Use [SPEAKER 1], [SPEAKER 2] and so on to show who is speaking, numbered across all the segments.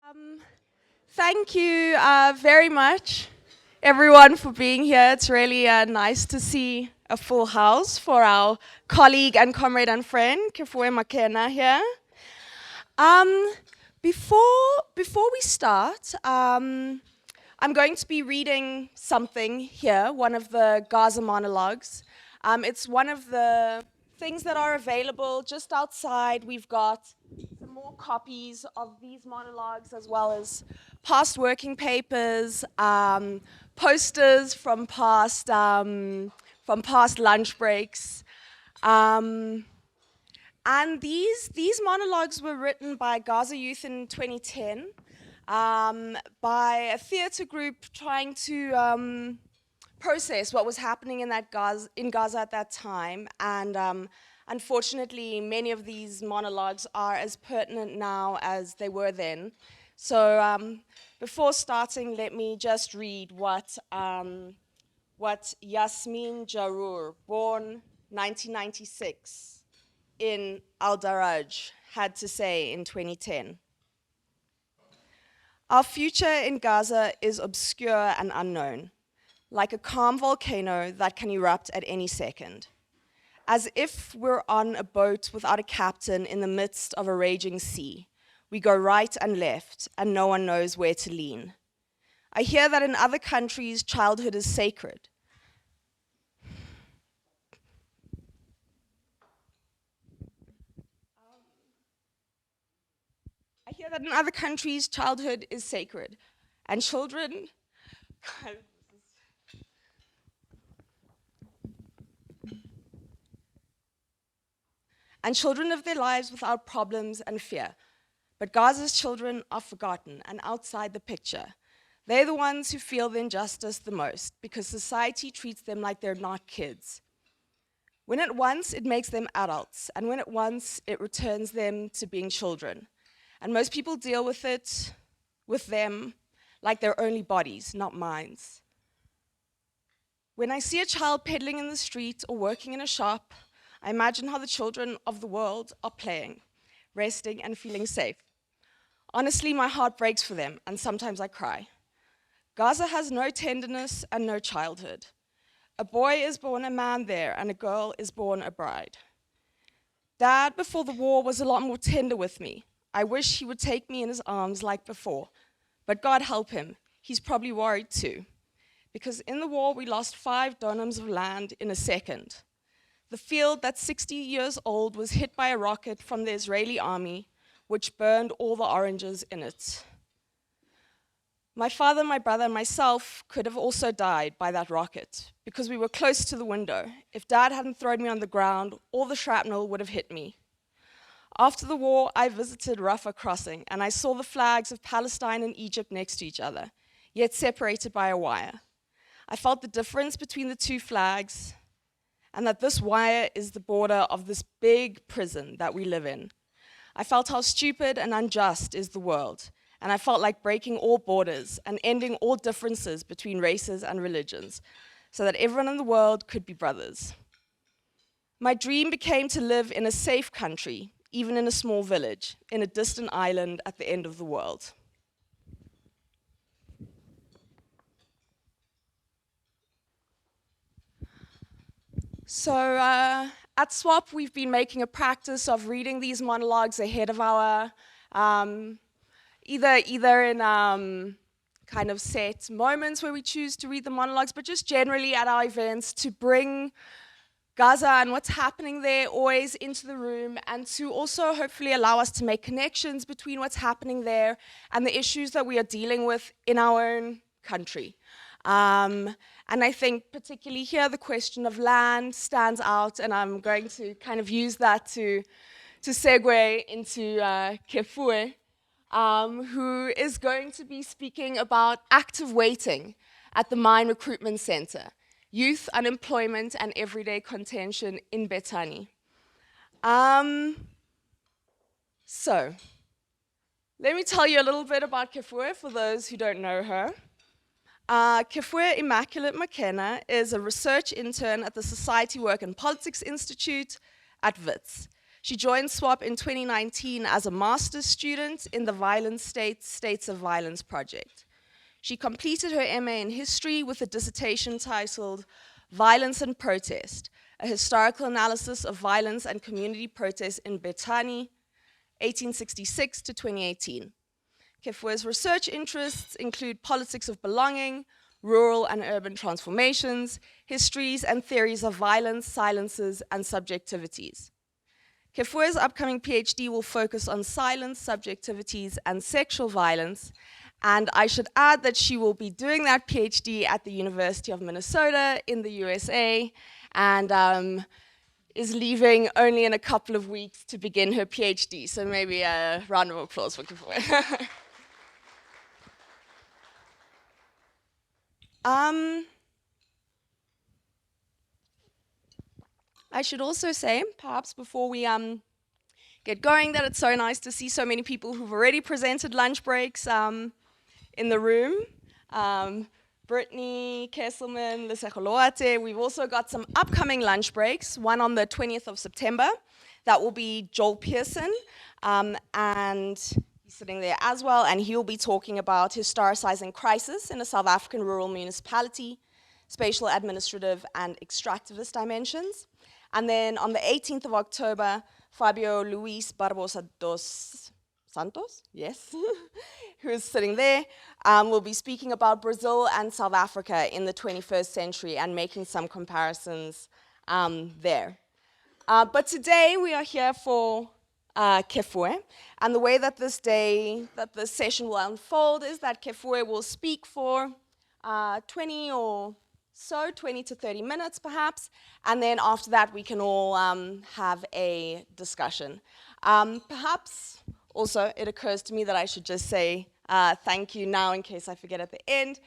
[SPEAKER 1] Um, Thank you very much, everyone, for being here. It's really nice to see a full house for our colleague and comrade and friend, Kefuoe Makena here. Um, before we start, I'm going to be reading something here, one of the Gaza monologues. It's one of the things that are available just outside. We've got some more copies of these monologues, as well as past working papers, posters from past lunch breaks. And these monologues were written by Gaza Youth in 2010, by a theatre group trying to process what was happening in Gaza at that time. And unfortunately, many of these monologues are as pertinent now as they were then. So before starting, let me just read what Yasmin Jarur, born 1996, in Al-Daraj, had to say in 2010. Our future in Gaza is obscure and unknown, like a calm volcano that can erupt at any second. As if we're on a boat without a captain in the midst of a raging sea, we go right and left, and no one knows where to lean. I hear that in other countries, childhood is sacred. I hear that in other countries, childhood is sacred, and children live their lives without problems and fear. But Gaza's children are forgotten and outside the picture. They're the ones who feel the injustice the most because society treats them like they're not kids. When at once it makes them adults, and when at once it returns them to being children. And most people deal with them, like they're only bodies, not minds. When I see a child peddling in the street or working in a shop, I imagine how the children of the world are playing, resting, and feeling safe. Honestly, my heart breaks for them, and sometimes I cry. Gaza has no tenderness and no childhood. A boy is born a man there, and a girl is born a bride. Dad, before the war, was a lot more tender with me. I wish he would take me in his arms like before. But God help him, he's probably worried too. Because in the war, we lost 5 dunams of land in a second. The field that's 60 years old was hit by a rocket from the Israeli army, which burned all the oranges in it. My father, my brother, and myself could have also died by that rocket because we were close to the window. If Dad hadn't thrown me on the ground, all the shrapnel would have hit me. After the war, I visited Rafah Crossing, and I saw the flags of Palestine and Egypt next to each other, yet separated by a wire. I felt the difference between the two flags, and that this wire is the border of this big prison that we live in. I felt how stupid and unjust is the world, and I felt like breaking all borders and ending all differences between races and religions, so that everyone in the world could be brothers. My dream became to live in a safe country, even in a small village, in a distant island at the end of the world. So at SWAP, we've been making a practice of reading these monologues ahead of our, either in kind of set moments where we choose to read the monologues, but just generally at our events to bring Gaza and what's happening there always into the room, and to also hopefully allow us to make connections between what's happening there and the issues that we are dealing with in our own country. And I think particularly here, the question of land stands out, and I'm going to kind of use that to segue into Kefuoe, who is going to be speaking about active waiting at the Mine Recruitment Center, youth unemployment and everyday contention in Bethanie. So, let me tell you a little bit about Kefuoe for those who don't know her. Kefuoe Makena is a research intern at the Society Work and Politics Institute at WITS. She joined SWAP in 2019 as a master's student in the Violent States, States of Violence project. She completed her MA in history with a dissertation titled Violence and Protest, a historical analysis of violence and community protest in Bethanie, 1866 to 2018. Kefuoe's research interests include politics of belonging, rural and urban transformations, histories and theories of violence, silences, and subjectivities. Kefuoe's upcoming PhD will focus on silence, subjectivities, and sexual violence, and I should add that she will be doing that PhD at the University of Minnesota in the USA, and is leaving only in a couple of weeks to begin her PhD, so maybe a round of applause for Kefuoe. I should also say, perhaps before we get going, that it's so nice to see so many people who've already presented lunch breaks in the room. Brittany, Kesselman, Lesegoloate. We've also got some upcoming lunch breaks, one on the 20th of September. That will be Joel Pearson, and he's sitting there as well, and he'll be talking about historicizing crisis in a South African rural municipality, spatial, administrative, and extractivist dimensions. And then on the 18th of October, Fabio Luis Barbosa dos Santos, yes, who is sitting there, will be speaking about Brazil and South Africa in the 21st century and making some comparisons there. But today we are here for Kefuoe, and the way that this session will unfold is that Kefuoe will speak for 20 to 30 minutes perhaps, and then after that we can all have a discussion. Perhaps also it occurs to me that I should just say thank you now in case I forget at the end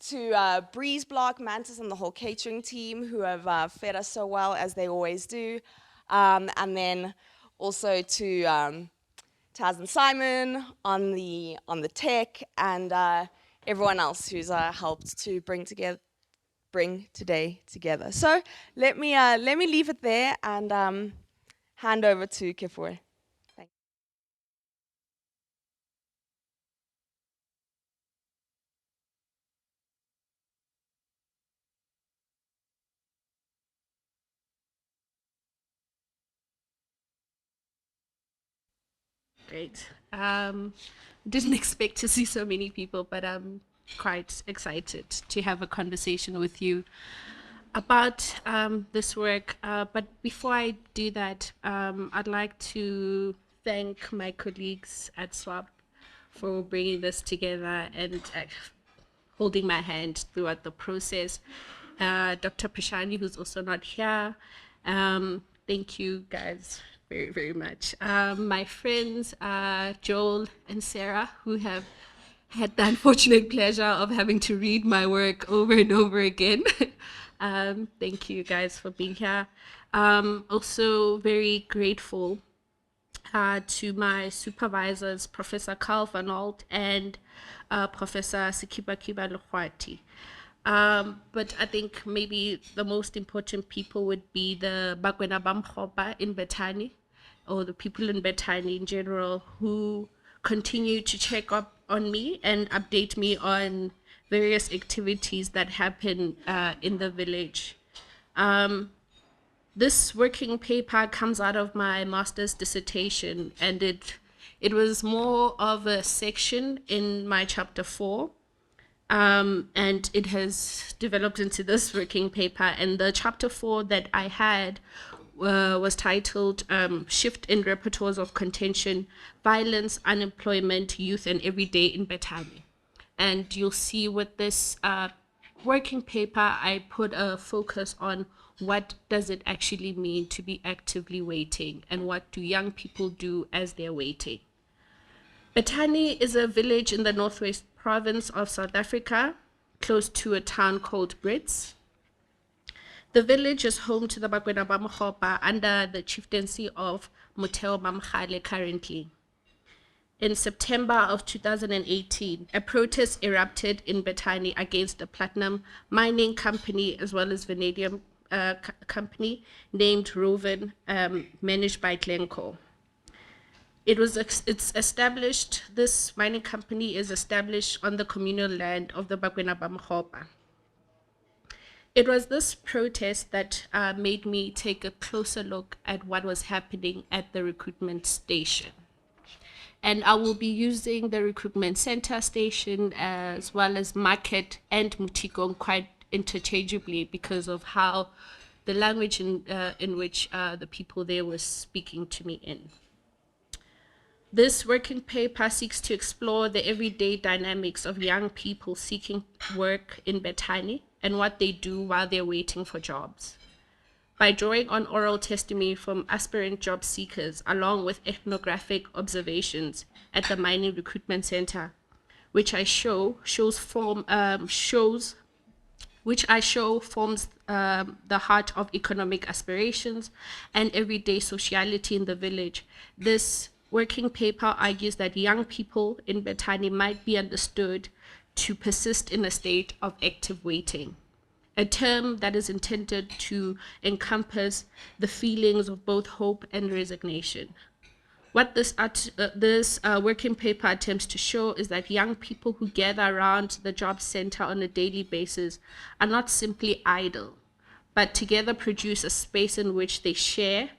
[SPEAKER 1] to Breeze Block, Mantis and the whole catering team who have fed us so well as they always do, and then also to Taz and Simon on the tech, and everyone else who's helped to bring today together. So let me leave it there and hand over to Kefuoe. Thank you.
[SPEAKER 2] Great. Didn't expect to see so many people, but I'm quite excited to have a conversation with you about this work. But before I do that, I'd like to thank my colleagues at SWAP for bringing this together and holding my hand throughout the process. Dr. Pashani, who's also not here. Thank you guys very, very much. My friends, Joel and Sarah, who have had the unfortunate pleasure of having to read my work over and over again. Thank you guys for being here. Also very grateful to my supervisors, Professor Carl Van Alt and Professor Sikiba Kiba Lukwati. But I think maybe the most important people would be the Bakwena Mogopa in Bethanie, or the people in Bethanie in general, who continue to check up on me and update me on various activities that happen in the village. This working paper comes out of my master's dissertation, and it was more of a section in my chapter 4. And it has developed into this working paper. And the chapter 4 that I had was titled Shift in Repertoires of Contention, Violence, Unemployment, Youth, and Everyday in Bethanie. And you'll see with this working paper, I put a focus on what does it actually mean to be actively waiting, and what do young people do as they're waiting. Bethanie is a village in the northwest province of South Africa, close to a town called Brits. The village is home to the Bakwena Mogopa under the chieftaincy of Motheo Mamgale currently. In September of 2018, a protest erupted in Bethanie against a platinum mining company as well as vanadium company named Roven, managed by Glencore. It's established, this mining company is established on the communal land of the Bakwena ba Mogopa. It was this protest that made me take a closer look at what was happening at the recruitment station. And I will be using the recruitment center station as well as market and Mutikong quite interchangeably because of how the language in which the people there were speaking to me in. This working paper seeks to explore the everyday dynamics of young people seeking work in Bethanie and what they do while they're waiting for jobs. By drawing on oral testimony from aspirant job seekers, along with ethnographic observations at the Mining Recruitment Center, which I show forms the heart of economic aspirations and everyday sociality in the village. This working paper argues that young people in Bethanie might be understood to persist in a state of active waiting, a term that is intended to encompass the feelings of both hope and resignation. What this working paper attempts to show is that young people who gather around the job center on a daily basis are not simply idle, but together produce a space in which they share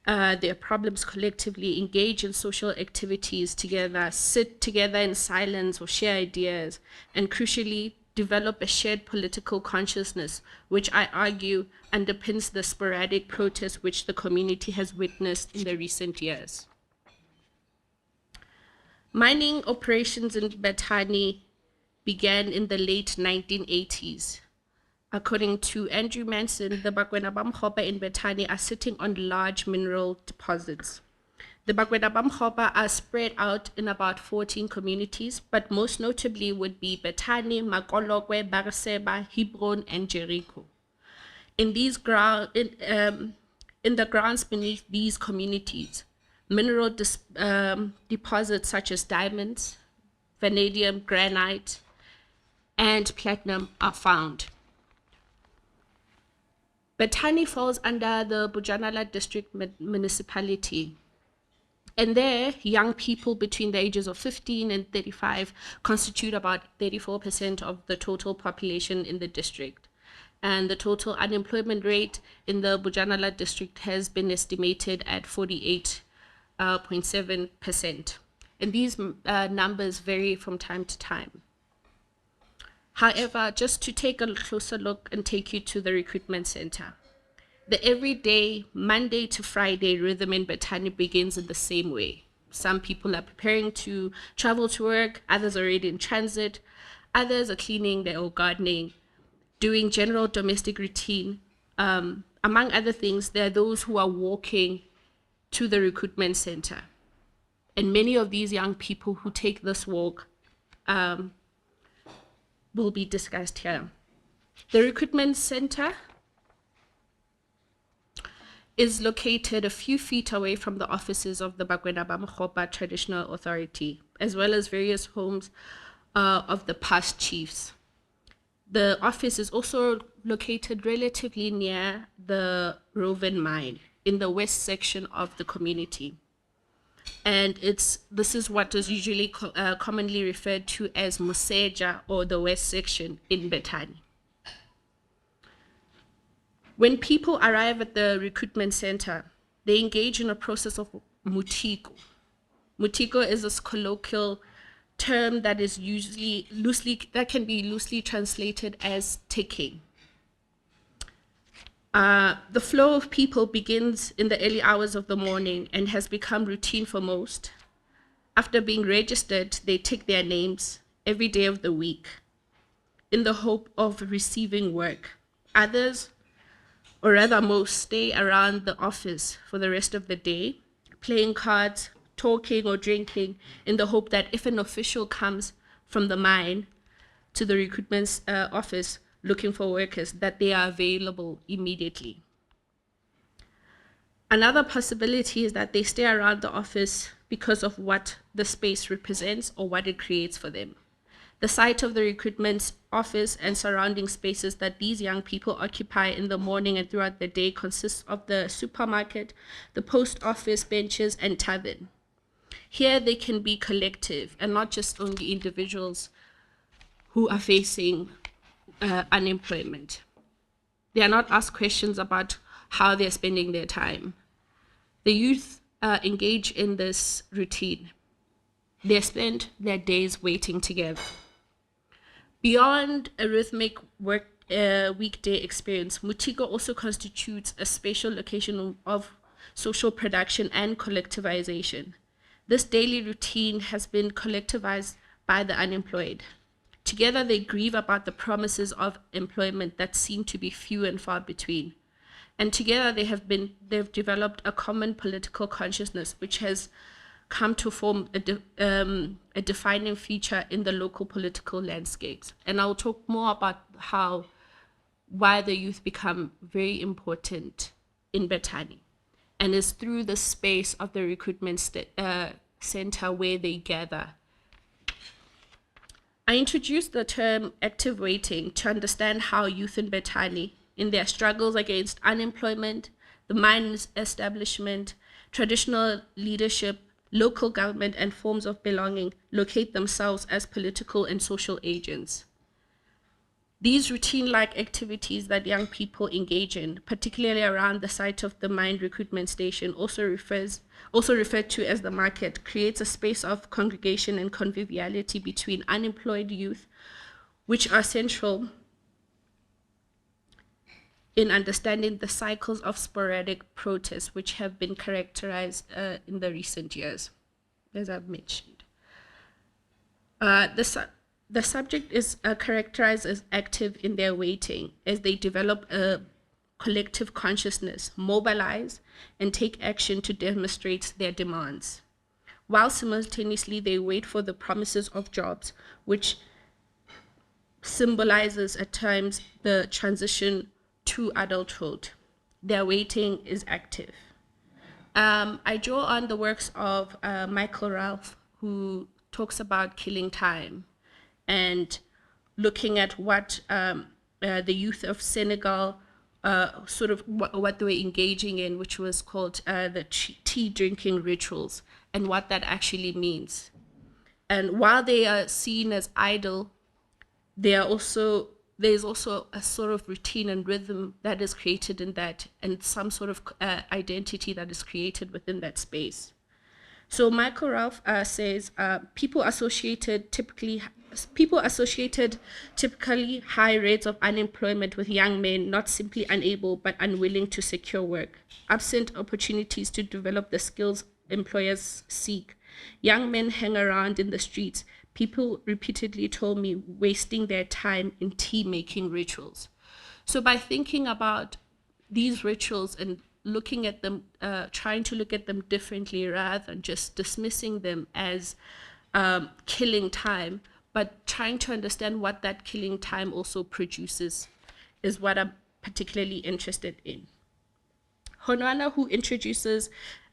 [SPEAKER 2] their problems collectively, engage in social activities together, sit together in silence or share ideas, and crucially, develop a shared political consciousness, which I argue underpins the sporadic protests which the community has witnessed in the recent years. Mining operations in Bethanie began in the late 1980s. According to Andrew Manson, the Bakwena ba Mogopa in Bethanie are sitting on large mineral deposits. The Bakwena ba Mogopa are spread out in about 14 communities, but most notably would be Bethanie, Makolokwe, Bariseba, Hebron, and Jericho. In the grounds beneath these communities, mineral deposits such as diamonds, vanadium, granite, and platinum are found. Bethanie falls under the Bujanala district municipality. And there, young people between the ages of 15 and 35 constitute about 34% of the total population in the district. And the total unemployment rate in the Bujanala district has been estimated at 48.7%. And these numbers vary from time to time. However, just to take a closer look and take you to the recruitment center. The everyday, Monday to Friday rhythm in Bethanie begins in the same way. Some people are preparing to travel to work, others are already in transit, others are cleaning or gardening, doing general domestic routine. Among other things, there are those who are walking to the recruitment center. And many of these young people who take this walk will be discussed here. The recruitment center is located a few feet away from the offices of the Bakwena ba Mogopa Traditional Authority, as well as various homes of the past chiefs. The office is also located relatively near the Roven mine in the west section of the community. And this is what is usually commonly referred to as Moseja, or the west section in Bethanie. When people arrive at the recruitment center, they engage in a process of mutiko. Mutiko is this colloquial term that is that can be loosely translated as ticking. The flow of people begins in the early hours of the morning and has become routine for most. After being registered, they tick their names every day of the week in the hope of receiving work. Others, or rather most, stay around the office for the rest of the day, playing cards, talking or drinking, in the hope that if an official comes from the mine to the recruitment office looking for workers, that they are available immediately. Another possibility is that they stay around the office because of what the space represents or what it creates for them. The site of the recruitment office and surrounding spaces that these young people occupy in the morning and throughout the day consists of the supermarket, the post office, benches, and tavern. Here they can be collective and not just only individuals who are facing unemployment. They are not asked questions about how they're spending their time. The youth engage in this routine. They spend their days waiting together. Beyond a rhythmic weekday experience, Mutiko also constitutes a spatial location of social production and collectivization. This daily routine has been collectivized by the unemployed. Together, they grieve about the promises of employment that seem to be few and far between. And together, they've developed a common political consciousness, which has come to form a defining feature in the local political landscapes. And I'll talk more about why the youth become very important in Bethanie. And it's through the space of the recruitment center where they gather. I introduced the term active waiting to understand how youth in Bethanie, in their struggles against unemployment, the mines establishment, traditional leadership, local government, and forms of belonging, locate themselves as political and social agents. These routine-like activities that young people engage in, particularly around the site of the mine recruitment station, also referred to as the market, creates a space of congregation and conviviality between unemployed youth, which are central in understanding the cycles of sporadic protests which have been characterized in the recent years, as I've mentioned. The subject is characterized as active in their waiting as they develop a collective consciousness, mobilize, and take action to demonstrate their demands, while simultaneously they wait for the promises of jobs, which symbolizes at times the transition to adulthood. Their waiting is active. I draw on the works of Michael Ralph, who talks about killing time and looking at what the youth of Senegal, sort of what they were engaging in, which was called the tea drinking rituals, and what that actually means. And while they are seen as idle, there's also a sort of routine and rhythm that is created in that, and some sort of identity that is created within that space. So Michael Ralph says people associated typically high rates of unemployment with young men not simply unable but unwilling to secure work, absent opportunities to develop the skills employers seek. Young men hang around in the streets. People repeatedly told me wasting their time in tea-making rituals. So by thinking about these rituals and looking at them, trying to look at them differently rather than just dismissing them as killing time, but trying to understand what that killing time also produces is what I'm particularly interested in. Honwana, who introduces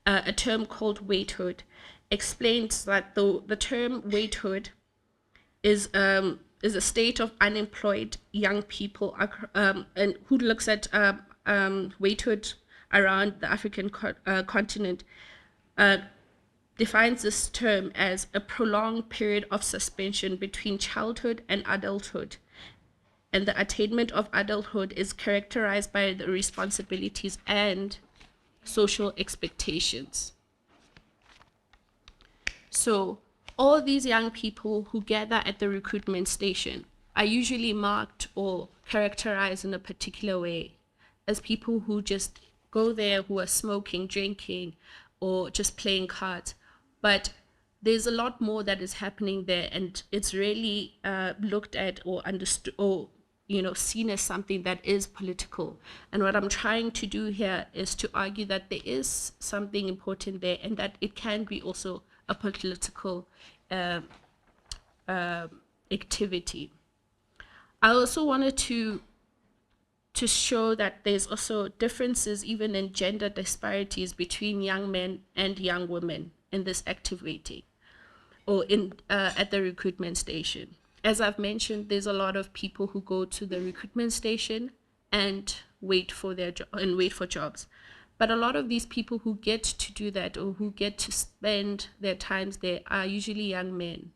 [SPEAKER 2] a term called waithood, explains that the term waithood is a state of unemployed young people, and who looks at waithood around the African continent, defines this term as a prolonged period of suspension between childhood and adulthood. And the attainment of adulthood is characterized by the responsibilities and social expectations. So all these young people who gather at the recruitment station are usually marked or characterized in a particular way as people who just go there, who are smoking, drinking, or just playing cards. But there's a lot more that is happening there, and it's really looked at or understood or seen as something that is political. And what I'm trying to do here is to argue that there is something important there, and that it can be also a political activity. I also wanted to show that there's also differences even in gender disparities between young men and young women in this active waiting or in at the recruitment station. as I've mentioned, there's a lot of people who go to the recruitment station and wait for jobs. But a lot of these people who get to do that, or who get to spend their times there, are usually young men.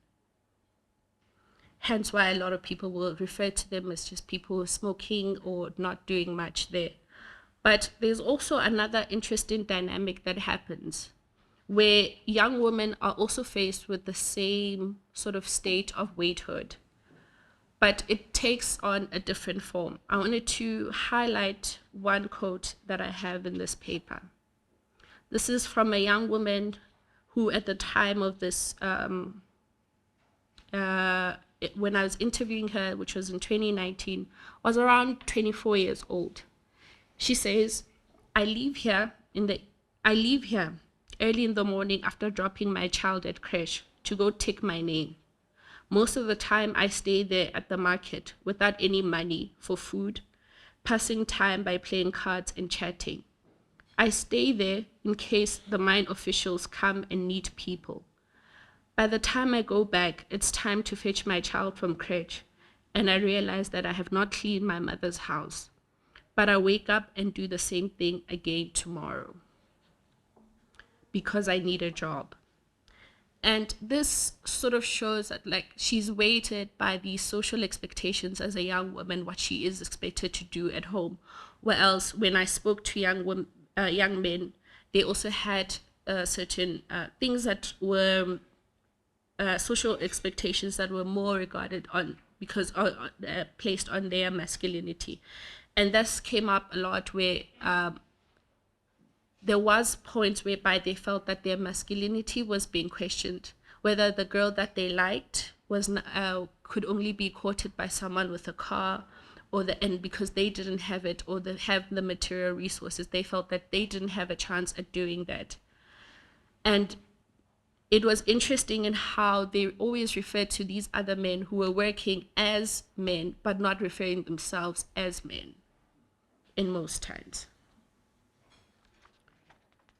[SPEAKER 2] Hence why a lot of people will refer to them as just people who are smoking or not doing much there. But there's also another interesting dynamic that happens, where young women are also faced with the same sort of state of waithood, but it takes on a different form. I wanted to highlight one quote that I have in this paper. This is from a young woman who, at the time of this, when I was interviewing her, which was in 2019, was around 24 years old. She says, I leave here early in the morning after dropping my child at creche to go take my name. Most of the time I stay there at the market without any money for food, passing time by playing cards and chatting. I stay there in case the mine officials come and need people. By the time I go back, it's time to fetch my child from crèche, and I realize that I have not cleaned my mother's house. But I wake up and do the same thing again tomorrow because I need a job. And this sort of shows that, like, she's weighted by these social expectations as a young woman, what she is expected to do at home. Whereas when I spoke to young men, they also had certain things that were social expectations that were more regarded on because placed on their masculinity. And this came up a lot where there was points whereby they felt that their masculinity was being questioned, whether the girl that they liked was could only be courted by someone with a car, and because they didn't have it, or they have the material resources, they felt that they didn't have a chance at doing that. And it was interesting in how they always referred to these other men who were working as men, but not referring themselves as men in most times.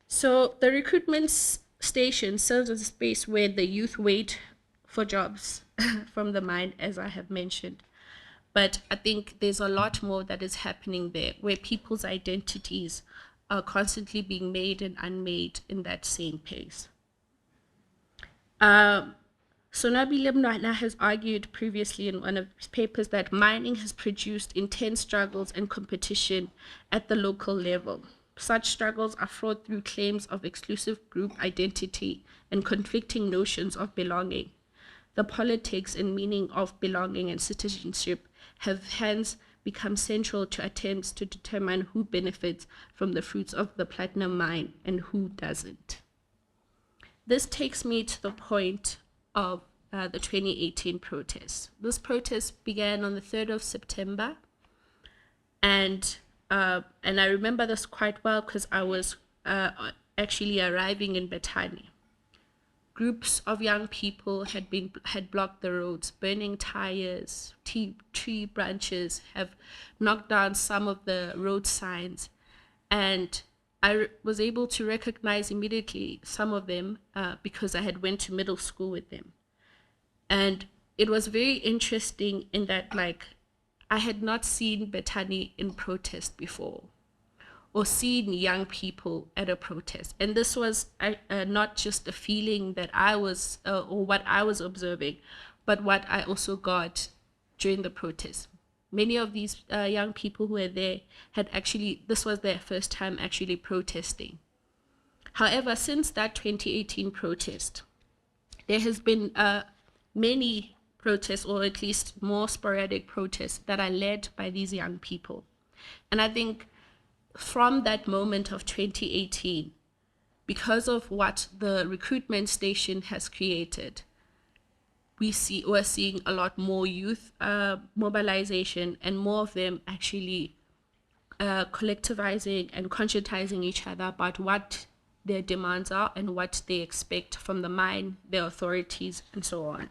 [SPEAKER 2] So the recruitment station serves as a space where the youth wait for jobs from the mine, as I have mentioned. But I think there's a lot more that is happening there, where people's identities are constantly being made and unmade in that same pace. Sonabile Mnwana has argued previously in one of his papers that mining has produced intense struggles and competition at the local level. Such struggles are fraught through claims of exclusive group identity and conflicting notions of belonging. The politics and meaning of belonging and citizenship have hence become central to attempts to determine who benefits from the fruits of the platinum mine and who doesn't. This takes me to the point of the 2018 protests. This protest began on the 3rd of September, and I remember this quite well because I was actually arriving in Bethanie. Groups of young people had blocked the roads, burning tires, tree branches, have knocked down some of the road signs, and I was able to recognize immediately some of them because I had went to middle school with them. And it was very interesting in that, like, I had not seen Bethanie in protest before, or seen young people at a protest. And this was not just a feeling that I was, or what I was observing, but what I also got during the protest. Many of these young people who were there this was their first time actually protesting. However, since that 2018 protest, there has been many protests, or at least more sporadic protests, that are led by these young people. And I think from that moment of 2018, because of what the recruitment station has created, we're seeing a lot more youth mobilization, and more of them actually collectivizing and conscientizing each other about what their demands are and what they expect from the mine, their authorities, and so on.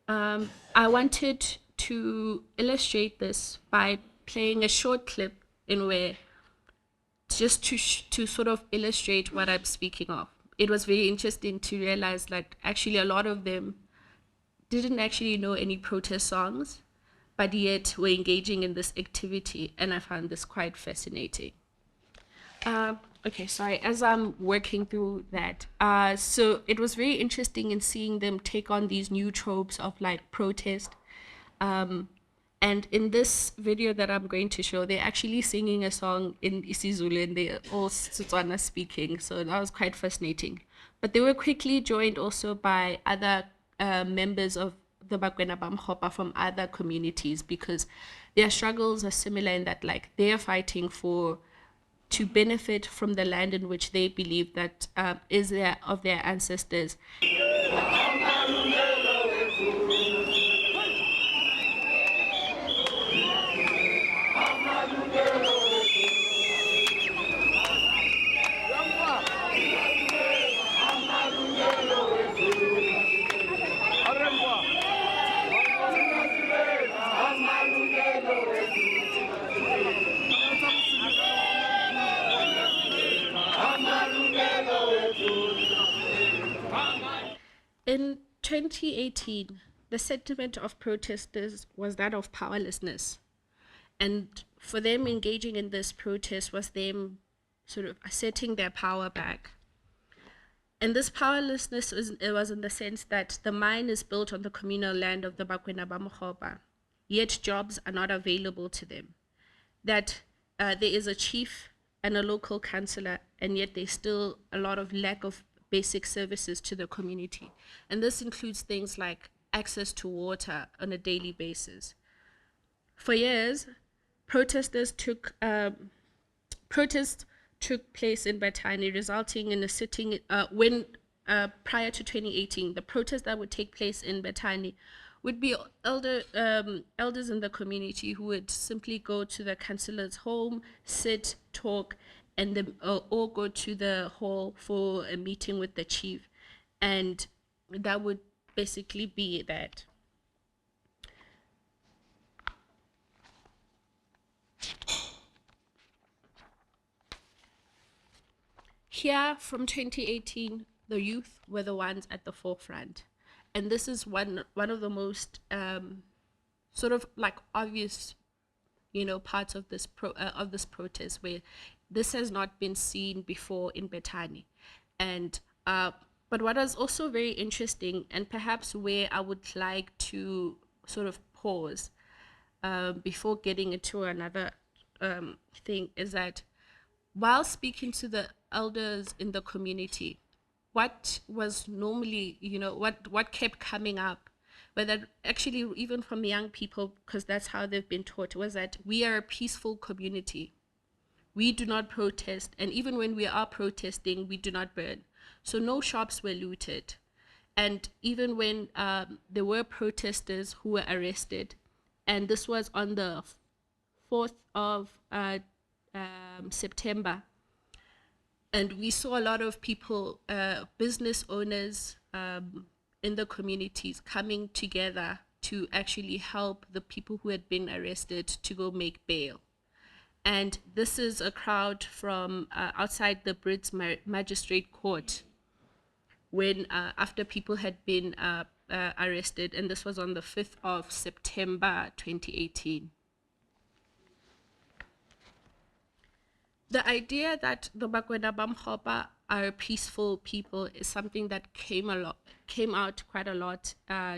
[SPEAKER 2] I wanted to illustrate this by playing a short clip in where, just to sort of illustrate what I'm speaking of. It was very interesting to realize that actually a lot of them didn't actually know any protest songs, but yet were engaging in this activity, and I found this quite fascinating. Okay, sorry, as I'm working through that, so it was very interesting in seeing them take on these new tropes of like protest. And in this video that I'm going to show, they're actually singing a song in isiZulu and they're all Setswana speaking. So that was quite fascinating. But they were quickly joined also by other members of the Bakwena Mogopa from other communities, because their struggles are similar in that like they are fighting to benefit from the land in which they believe that is of their ancestors. In 2018, the sentiment of protesters was that of powerlessness. And for them, engaging in this protest was them sort of asserting their power back. And this powerlessness was in the sense that the mine is built on the communal land of the Bakwena Mogopa, yet jobs are not available to them. That there is a chief and a local councillor, and yet there's still a lot of lack of basic services to the community. And this includes things like access to water on a daily basis. For years, protests took place in Bethanie, resulting in a sitting, prior to 2018, the protests that would take place in Bethanie would be elders in the community who would simply go to the councillor's home, sit, talk, and then or go to the hall for a meeting with the chief. And that would basically be that. Here, from 2018, the youth were the ones at the forefront. And this is one of the most sort of like obvious, parts of this protest, where this has not been seen before in Bethanie. And but what was also very interesting, and perhaps where I would like to sort of pause before getting into another thing, is that while speaking to the elders in the community, what was normally, what kept coming up, whether actually even from young people, because that's how they've been taught, was that we are a peaceful community. We do not protest, and even when we are protesting, we do not burn. So no shops were looted. And even when there were protesters who were arrested, and this was on the 4th of September, and we saw a lot of people, business owners in the communities coming together to actually help the people who had been arrested to go make bail. And this is a crowd from outside the Brits Magistrate Court, when after people had been arrested, and this was on the 5th of September 2018. The idea that the Bakwena Mogopa are peaceful people is something that came out quite a lot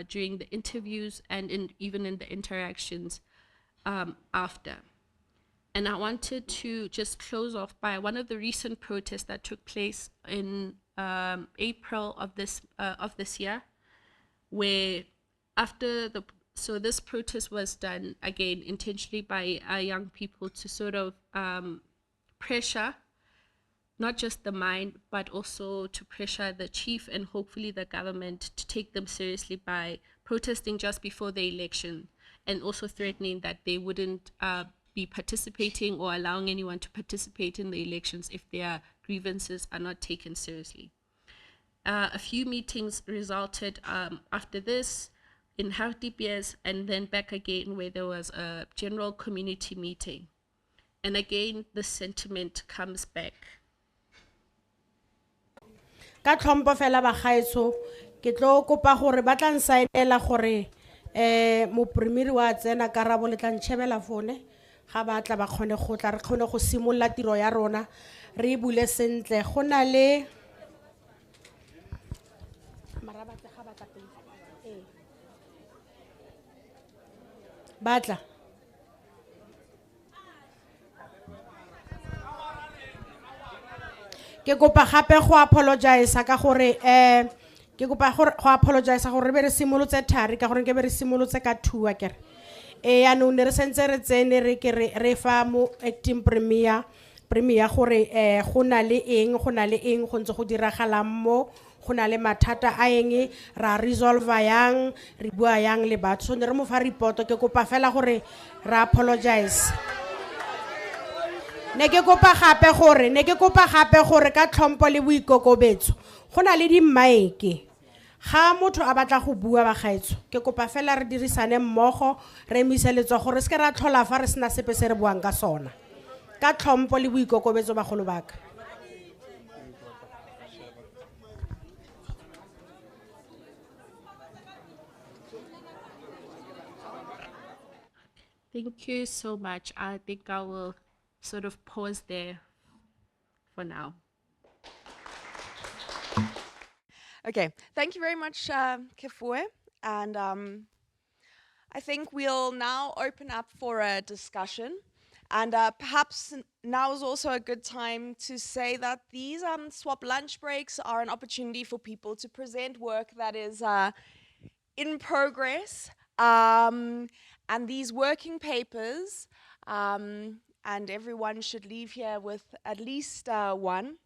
[SPEAKER 2] during the interviews and even in the interactions after. And I wanted to just close off by one of the recent protests that took place in April of this year, where this protest was done again intentionally by young people to sort of pressure not just the mine, but also to pressure the chief and hopefully the government to take them seriously by protesting just before the election, and also threatening that they wouldn't be participating or allowing anyone to participate in the elections if their grievances are not taken seriously. A few meetings resulted after this in Hartbees, and then back again where there was a general community meeting. And again, the sentiment comes back.
[SPEAKER 3] Ka tlhompho fela bagaetso ke tlo kopa gore ba tla nsaenela gore moprimiri wa tsena karabo le tla ntšhebela fone ga ba tla ba kgone go tla re kgone go simolola tiro ya rona re e bule sentle go na le Marabatse ga ba tla pele. Ee. Batla ke kopa gape go apologize ka gore ke kopa go apologize gore re be re simolotse thari ka gore ke be re simolotse ka 2 akere yaanong ne re sentse re tsene re ke re fa mo acting premier gore go na le eng go ntse go diragalang mo go na le mathata a eng ra resolve yang re bua yang le batho so ne re mo fa report ke kopa fela gore ra apologize ne ke kopa gape gore ka tlhompho le boikokobetso go na le di-mic ga motho a batla go bua ba gaetso ke kopa fela re dirisane mmogo re emiseletswa gore se ke ra tlhola fa re sena sepe se re buang ka sona ka tlhompho le boikokobetso bagolo baka
[SPEAKER 2] Thank you so much. I think I will sort of pause there for now.
[SPEAKER 1] Okay, thank you very much, Kefuoe. And I think we'll now open up for a discussion. And perhaps now is also a good time to say that these swap lunch breaks are an opportunity for people to present work that is in progress. And these working papers, and everyone should leave here with at least one,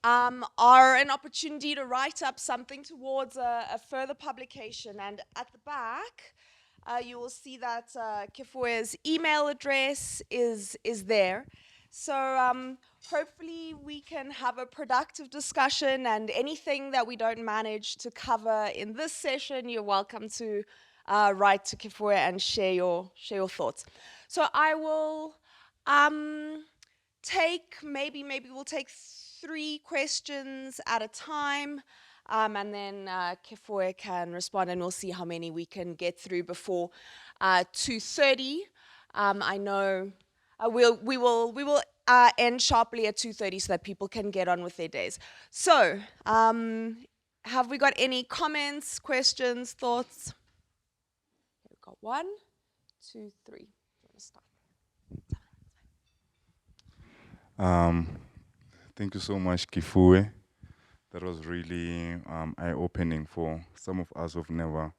[SPEAKER 1] are an opportunity to write up something towards a further publication. And at the back, you will see that Kefuoe's email address is there. So hopefully we can have a productive discussion, and anything that we don't manage to cover in this session, you're welcome to write to Kefuoe and share your thoughts. So I will maybe we'll take 3 questions at a time, and then Kefuoe can respond, and we'll see how many we can get through before 2:30. I know we will end sharply at 2:30 so that people can get on with their days. So, have we got any comments, questions, thoughts? We've got 1, 2, 3. You want to start?
[SPEAKER 4] Thank you so much, Kefuoe. That was really eye-opening for some of us who've never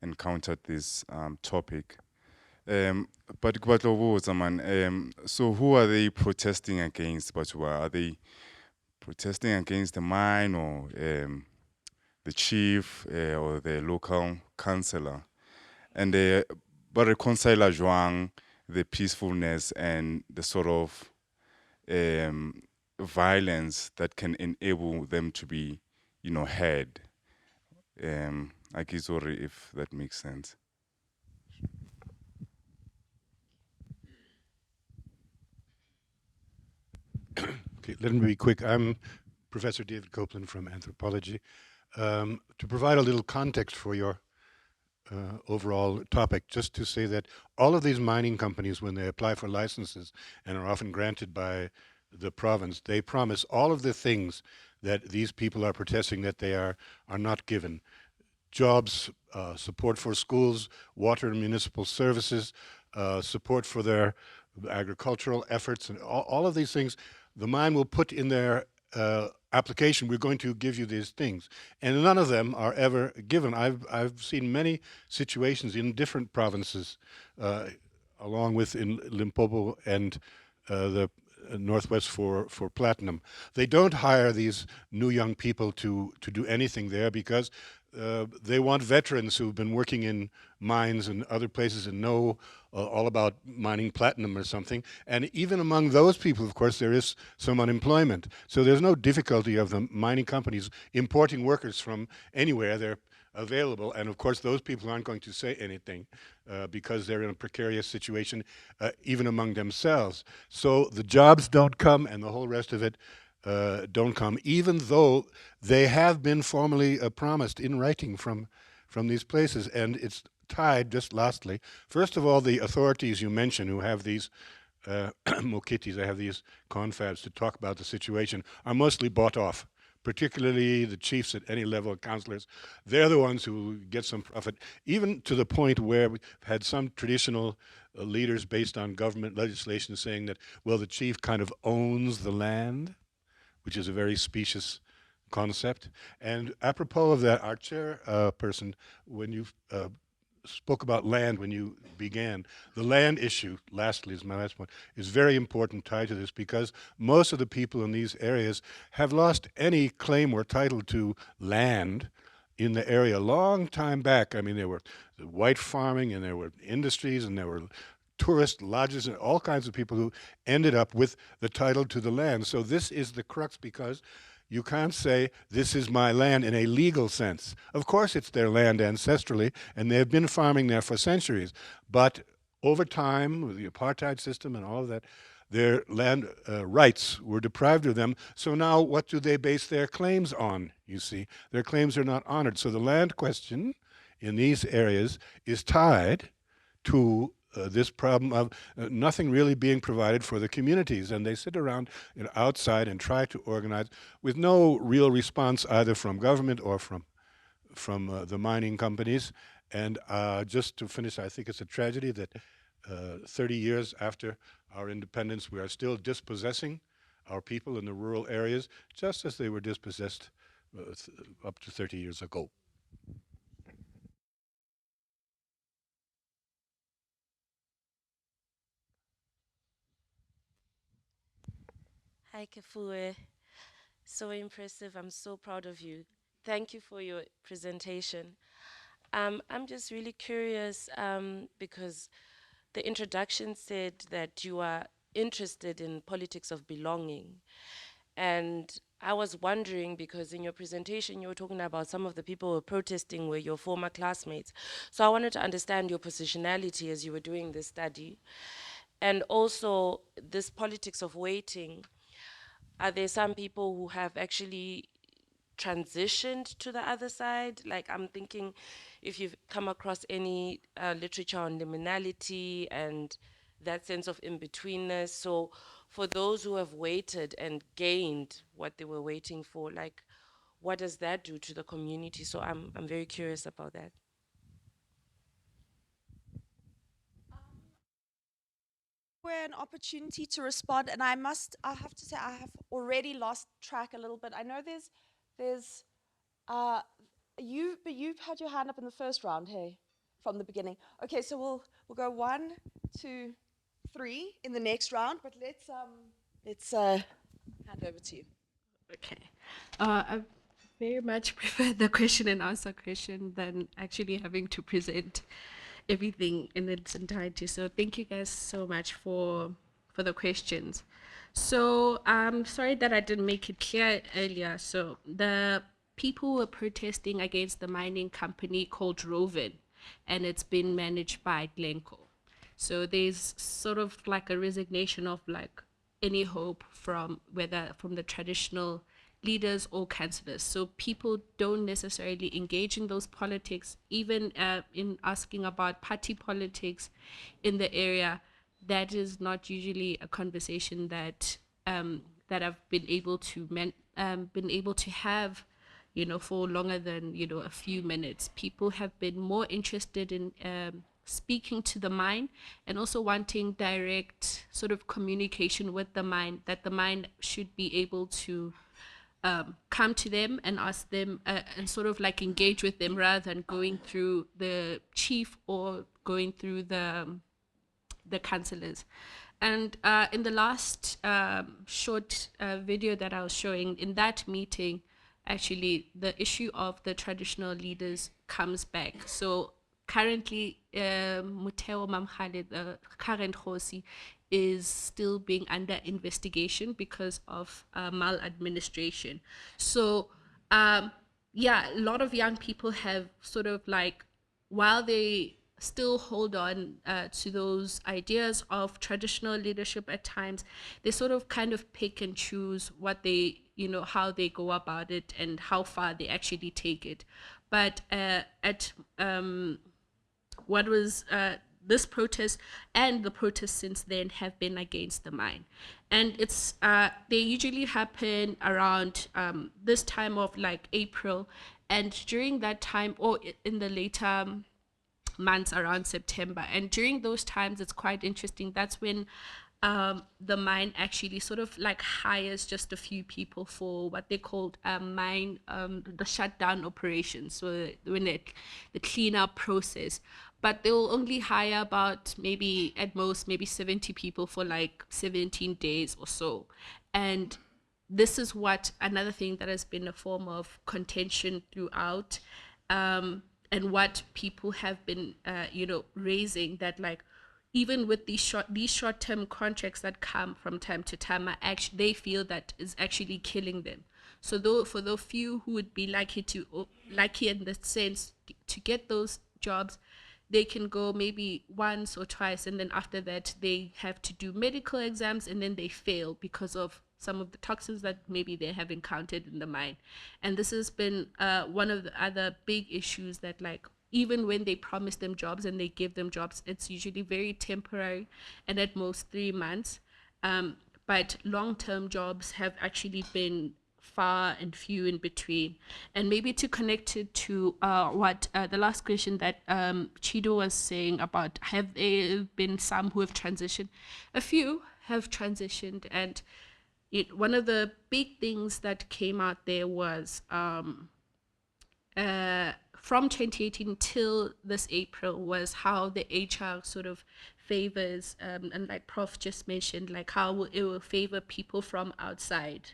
[SPEAKER 4] encountered this topic. But so who are they protesting against? Are they protesting against the mine or the chief or the local councillor? And but reconcile Zhuang, the peacefulness and the sort of violence that can enable them to be, heard. Akizori, if that makes sense.
[SPEAKER 5] Okay, let me be quick. I'm Professor David Copeland from anthropology. To provide a little context for your overall topic, just to say that all of these mining companies, when they apply for licenses and are often granted by the province, they promise all of the things that these people are protesting that they are not given. Jobs, support for schools, water and municipal services, support for their agricultural efforts, and all of these things, the mine will put in their application, we're going to give you these things. And none of them are ever given. I've seen many situations in different provinces, along with in Limpopo and the Northwest for platinum. They don't hire these new young people to do anything there because they want veterans who've been working in mines and other places and know all about mining platinum or something. And even among those people, of course, there is some unemployment. So there's no difficulty of the mining companies importing workers from anywhere. They're available. And of course, those people aren't going to say anything because they're in a precarious situation, even among themselves. So the jobs don't come and the whole rest of it. don't come, even though they have been formally promised in writing from these places. And it's tied, just lastly, first of all, the authorities you mentioned who have these mokitis, they have these confabs to talk about the situation, are mostly bought off, particularly the chiefs at any level, councillors. They're the ones who get some profit, even to the point where we've had some traditional leaders based on government legislation saying that, well, the chief kind of owns the land, which is a very specious concept. And apropos of that, our chairperson, when you spoke about land when you began, the land issue, lastly, is my last point, is very important tied to this, because most of the people in these areas have lost any claim or title to land in the area a long time back. I mean, there were white farming, and there were industries, and there were tourist lodges, and all kinds of people who ended up with the title to the land. So this is the crux, because you can't say, this is my land in a legal sense. Of course it's their land ancestrally, and they've been farming there for centuries. But over time, with the apartheid system and all of that, their land rights were deprived of them. So now what do they base their claims on, you see? Their claims are not honored. So the land question in these areas is tied to this problem of nothing really being provided for the communities, and they sit around outside and try to organize with no real response either from government or from the mining companies. And just to finish, I think it's a tragedy that 30 years after our independence, we are still dispossessing our people in the rural areas, just as they were dispossessed up to 30 years ago.
[SPEAKER 6] Hi, Kefuoe. So impressive. I'm so proud of you. Thank you for your presentation. I'm just really curious because the introduction said that you are interested in politics of belonging. And I was wondering, because in your presentation you were talking about some of the people who were protesting were your former classmates. So I wanted to understand your positionality as you were doing this study. And also this politics of waiting. Are there some people who have actually transitioned to the other side? Like, I'm thinking if you've come across any literature on liminality and that sense of in-betweenness. So for those who have waited and gained what they were waiting for, like, what does that do to the community? So I'm very curious about that.
[SPEAKER 1] An opportunity to respond, and I have to say, I have already lost track a little bit. I know there's, but you've had your hand up in the first round, hey, from the beginning. Okay, so we'll go 1, 2, 3 in the next round, but let's hand over to you.
[SPEAKER 2] Okay. I very much prefer the question and answer question than actually having to present everything in its entirety. So thank you guys so much for the questions. So I'm sorry that I didn't make it clear earlier. So the people were protesting against the mining company called Roven, and it's been managed by Glencore. So there's sort of like a resignation of like any hope from the traditional leaders or councillors. So people don't necessarily engage in those politics, even in asking about party politics in the area. That is not usually a conversation that that I've been able to have, for longer than, a few minutes. People have been more interested in speaking to the mine and also wanting direct sort of communication with the mine, that the mine should be able to come to them and ask them and sort of like engage with them rather than going through the chief or going through the councillors. And in the last short video that I was showing, in that meeting, actually, the issue of the traditional leaders comes back. So currently, Muteo Mamkhale, the current Khosi, is still being under investigation because of maladministration. So, yeah, a lot of young people have sort of like, while they still hold on to those ideas of traditional leadership at times. They sort of kind of pick and choose what they, how they go about it and how far they actually take it. But at what was this protest and the protests since then have been against the mine, and it's they usually happen around this time of like April, and during that time, or in the later months around September. And during those times, it's quite interesting. That's when the mine actually sort of like hires just a few people for what they called mine, the shutdown operations, so when the cleanup process. But they will only hire about maybe at most maybe 70 people for like 17 days or so. And this is what another thing that has been a form of contention throughout, and what people have been raising, that like even with these short-term contracts that come from time to time, are actually, they feel that is actually killing them. So though for the few who would be lucky in the sense to get those jobs, they can go maybe once or twice, and then after that they have to do medical exams, and then they fail because of some of the toxins that maybe they have encountered in the mine. And this has been one of the other big issues, that like even when they promise them jobs and they give them jobs, it's usually very temporary and at most 3 months. But long-term jobs have actually been far and few in between. And maybe to connect it to what the last question that Chido was saying about, have there been some who have transitioned? A few have transitioned, and one of the big things that came out there was from 2018 till this April was how the HR sort of favors, and like Prof just mentioned, like how it will favor people from outside,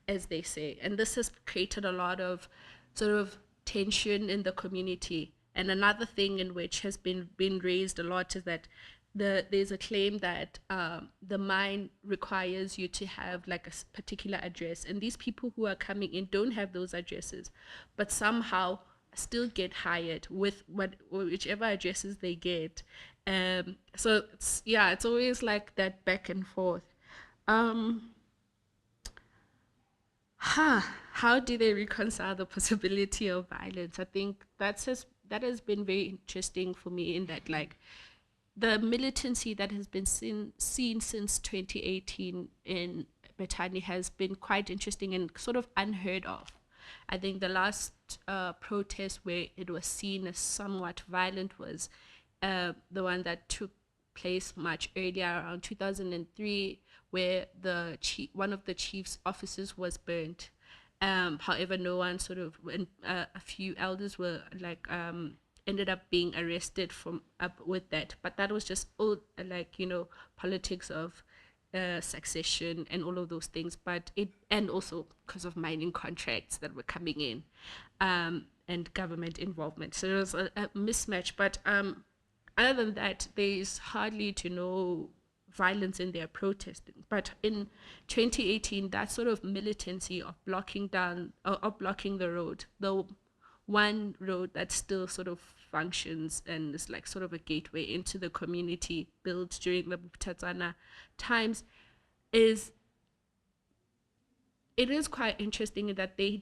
[SPEAKER 2] as they say. And this has created a lot of sort of tension in the community. And another thing in which has been raised a lot is that there's a claim that the mine requires you to have like a particular address, and these people who are coming in don't have those addresses, but somehow still get hired with whichever addresses they get. So it's always like that back and forth. How do they reconcile the possibility of violence? I think that has been very interesting for me, in that like the militancy that has been seen since 2018 in Bethanie has been quite interesting and sort of unheard of. I think the last protest where it was seen as somewhat violent was the one that took place much earlier, around 2003, where one of the chief's offices was burnt. However, no one sort of, a few elders were like ended up being arrested with that. But that was just all like politics of succession and all of those things. But and also because of mining contracts that were coming in, and government involvement. So it was a mismatch. But other than that, there's hardly to no violence in their protesting. But in 2018, that sort of militancy of blocking the road, the one road that still sort of functions and is like sort of a gateway into the community built during the Mutatsana times, it is quite interesting in that they've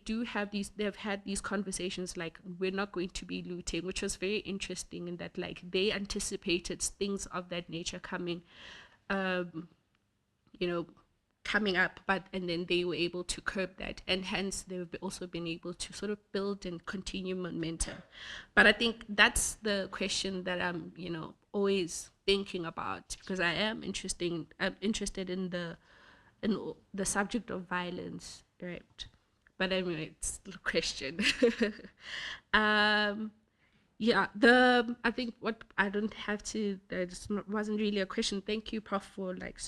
[SPEAKER 2] had these conversations like, we're not going to be looting, which was very interesting in that like they anticipated things of that nature coming coming up, and then they were able to curb that, and hence they've also been able to sort of build and continue momentum. But I think that's the question that I'm always thinking about, because I am interested in the subject of violence, right? But anyway, it's the question. I think what I don't have to, wasn't really a question. Thank you, Prof, for like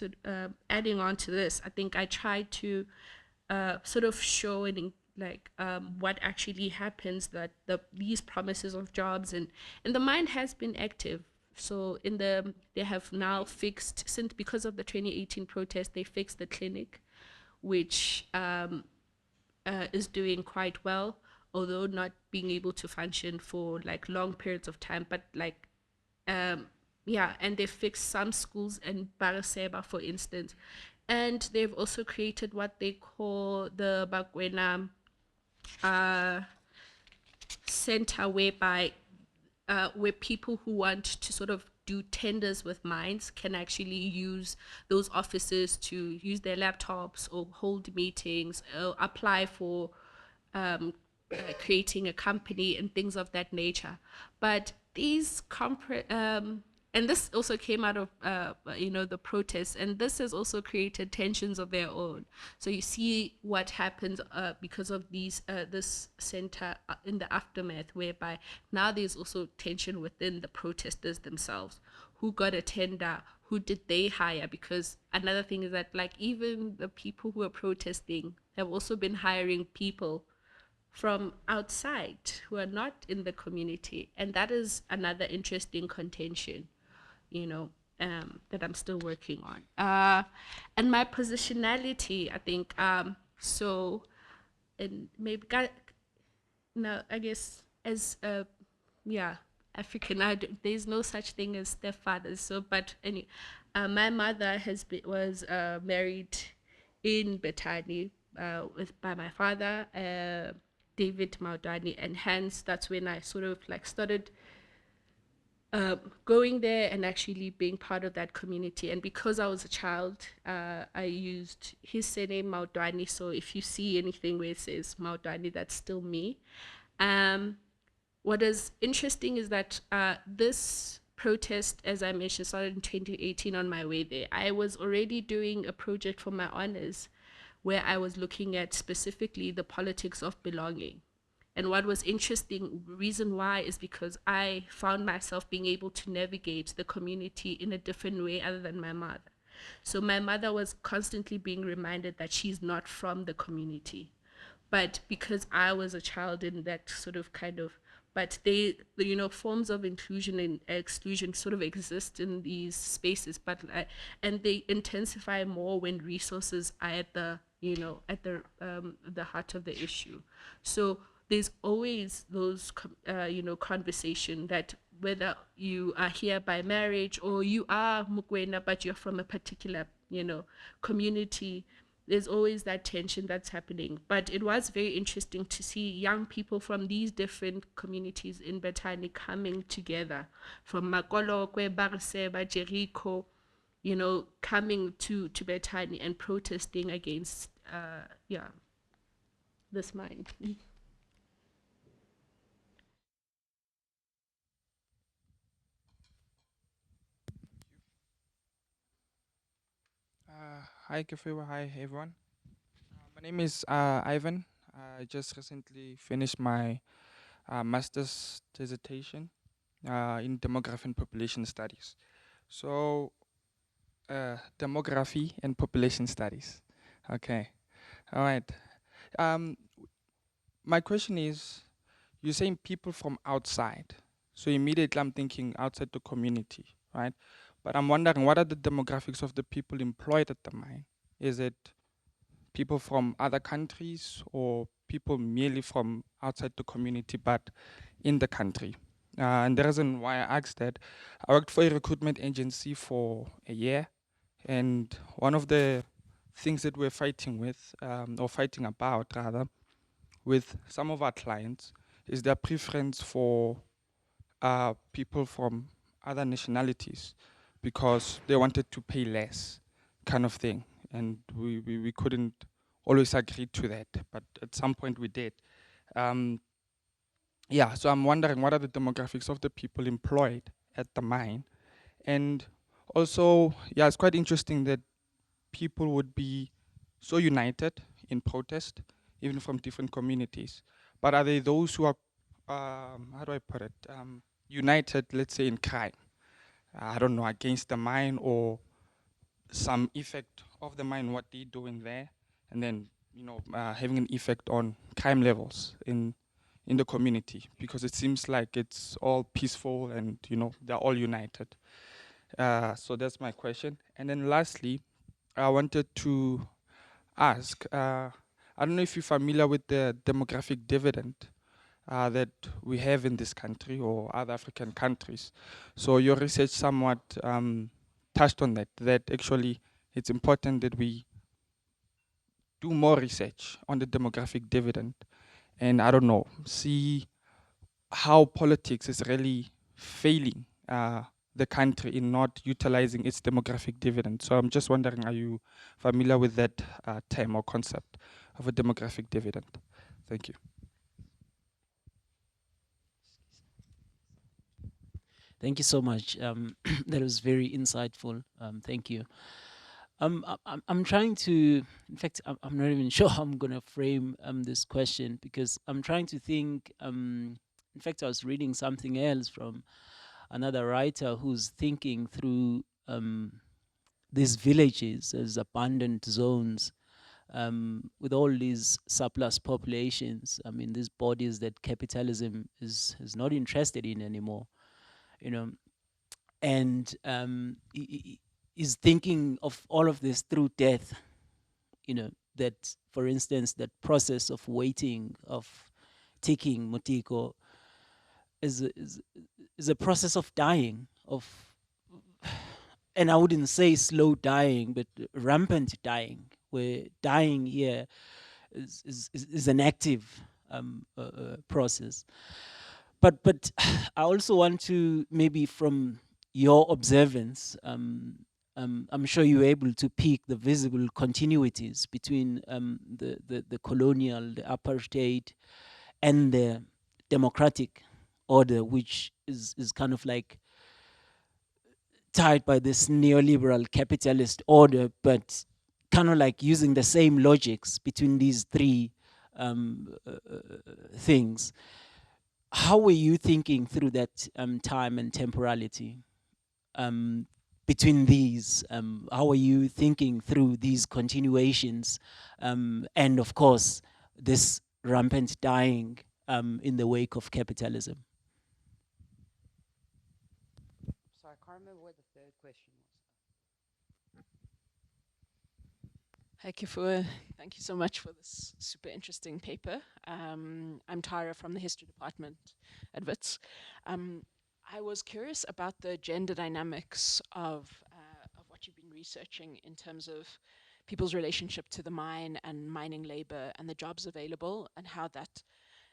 [SPEAKER 2] adding on to this. I think I tried to sort of show and like what actually happens, that these promises of jobs and the mind has been active. So they have now fixed, since because of the 2018 protest, they fixed the clinic, which is doing quite well, although not being able to function for like long periods of time. But like Yeah, and they fixed some schools in Baraseba, for instance. And they've also created what they call the Bakwena center, whereby where people who want to sort of do tenders with mines can actually use those offices to use their laptops or hold meetings, or apply for creating a company and things of that nature. But these and this also came out of the protests, and this has also created tensions of their own. So you see what happens because of this center in the aftermath, whereby now there's also tension within the protesters themselves. Who got a tender? Who did they hire? Because another thing is that, like, even the people who are protesting have also been hiring people from outside who are not in the community. And that is another interesting contention, that I'm still working on. And my positionality, I think, and maybe, no, I guess, as African, there's no such thing as stepfathers. So, but anyway, my mother was married in Bethanie by my father, David Maudani, and hence that's when I sort of like started going there and actually being part of that community. And because I was a child, I used his surname Maudani. So if you see anything where it says Maudani, that's still me. What is interesting is that this protest, as I mentioned, started in 2018 on my way there. I was already doing a project for my honors where I was looking at specifically the politics of belonging. And what was interesting, reason why, is because I found myself being able to navigate the community in a different way other than my mother. So my mother was constantly being reminded that she's not from the community. But because I was a child in that sort of kind of, but forms of inclusion and exclusion sort of exist in these spaces, but and they intensify more when resources are at the heart of the issue. So there's always those conversation that whether you are here by marriage or you are Mogopa but you're from a particular community, there's always that tension that's happening. But it was very interesting to see young people from these different communities in Bethanie coming together, from Makolokwe, Bariseba, Jericho, coming to Bethanie and protesting against this mine.
[SPEAKER 7] Hi, Kefuoe. Hi, everyone. My name is Ivan. I just recently finished my master's dissertation in demography and population studies. So, demography and population studies. Okay. All right. Um, my question is, you're saying people from outside. So immediately I'm thinking outside the community, right? But I'm wondering, what are the demographics of the people employed at the mine? Is it people from other countries or people merely from outside the community but in the country? And the reason why I asked that, I worked for a recruitment agency for a year, and one of the things that we're fighting with, or fighting about rather, with some of our clients is their preference for people from other nationalities because they wanted to pay less, kind of thing. And we couldn't always agree to that, but at some point we did. Yeah, so I'm wondering, what are the demographics of the people employed at the mine? And also, yeah, it's quite interesting that people would be so united in protest, even from different communities. But are they those who are, how do I put it, united, let's say, in crime? I don't know, against the mine or some effect of the mine, what they're doing there, and then having an effect on crime levels in the community, because it seems like it's all peaceful and they're all united. So that's my question. And then lastly, I wanted to ask, I don't know if you're familiar with the demographic dividend. that we have in this country or other African countries. So your research somewhat touched on that actually it's important that we do more research on the demographic dividend and I don't know, see how politics is really failing the country in not utilizing its demographic dividend. So I'm just wondering, are you familiar with that term or concept of a demographic dividend? Thank you.
[SPEAKER 8] Thank you so much. That was very insightful. Thank you. I'm trying to, in fact, I'm not even sure how I'm going to frame this question because I'm trying to think. In fact, I was reading something else from another writer who's thinking through these villages as abandoned zones with all these surplus populations. I mean, these bodies that capitalism is not interested in anymore, you know, and is thinking of all of this through death, you know, that, for instance, that process of waiting, of taking motiko is a process of dying, of, and I wouldn't say slow dying, but rampant dying, where dying here is an active process. But I also want to, maybe from your observance, I'm sure you were able to pick the visible continuities between the colonial, the apartheid, and the democratic order, which is kind of like tied by this neoliberal capitalist order, but kind of like using the same logics between these three things. How were you thinking through that time and temporality between these? How are you thinking through these continuations? And of course, this rampant dying in the wake of capitalism?
[SPEAKER 9] So I can't remember what the third question was.
[SPEAKER 10] Hi, Kefuoe. Thank you so much for this super interesting paper. I'm Tara from the History Department at WITS. I was curious about the gender dynamics of what you've been researching in terms of people's relationship to the mine and mining labor and the jobs available, and how that,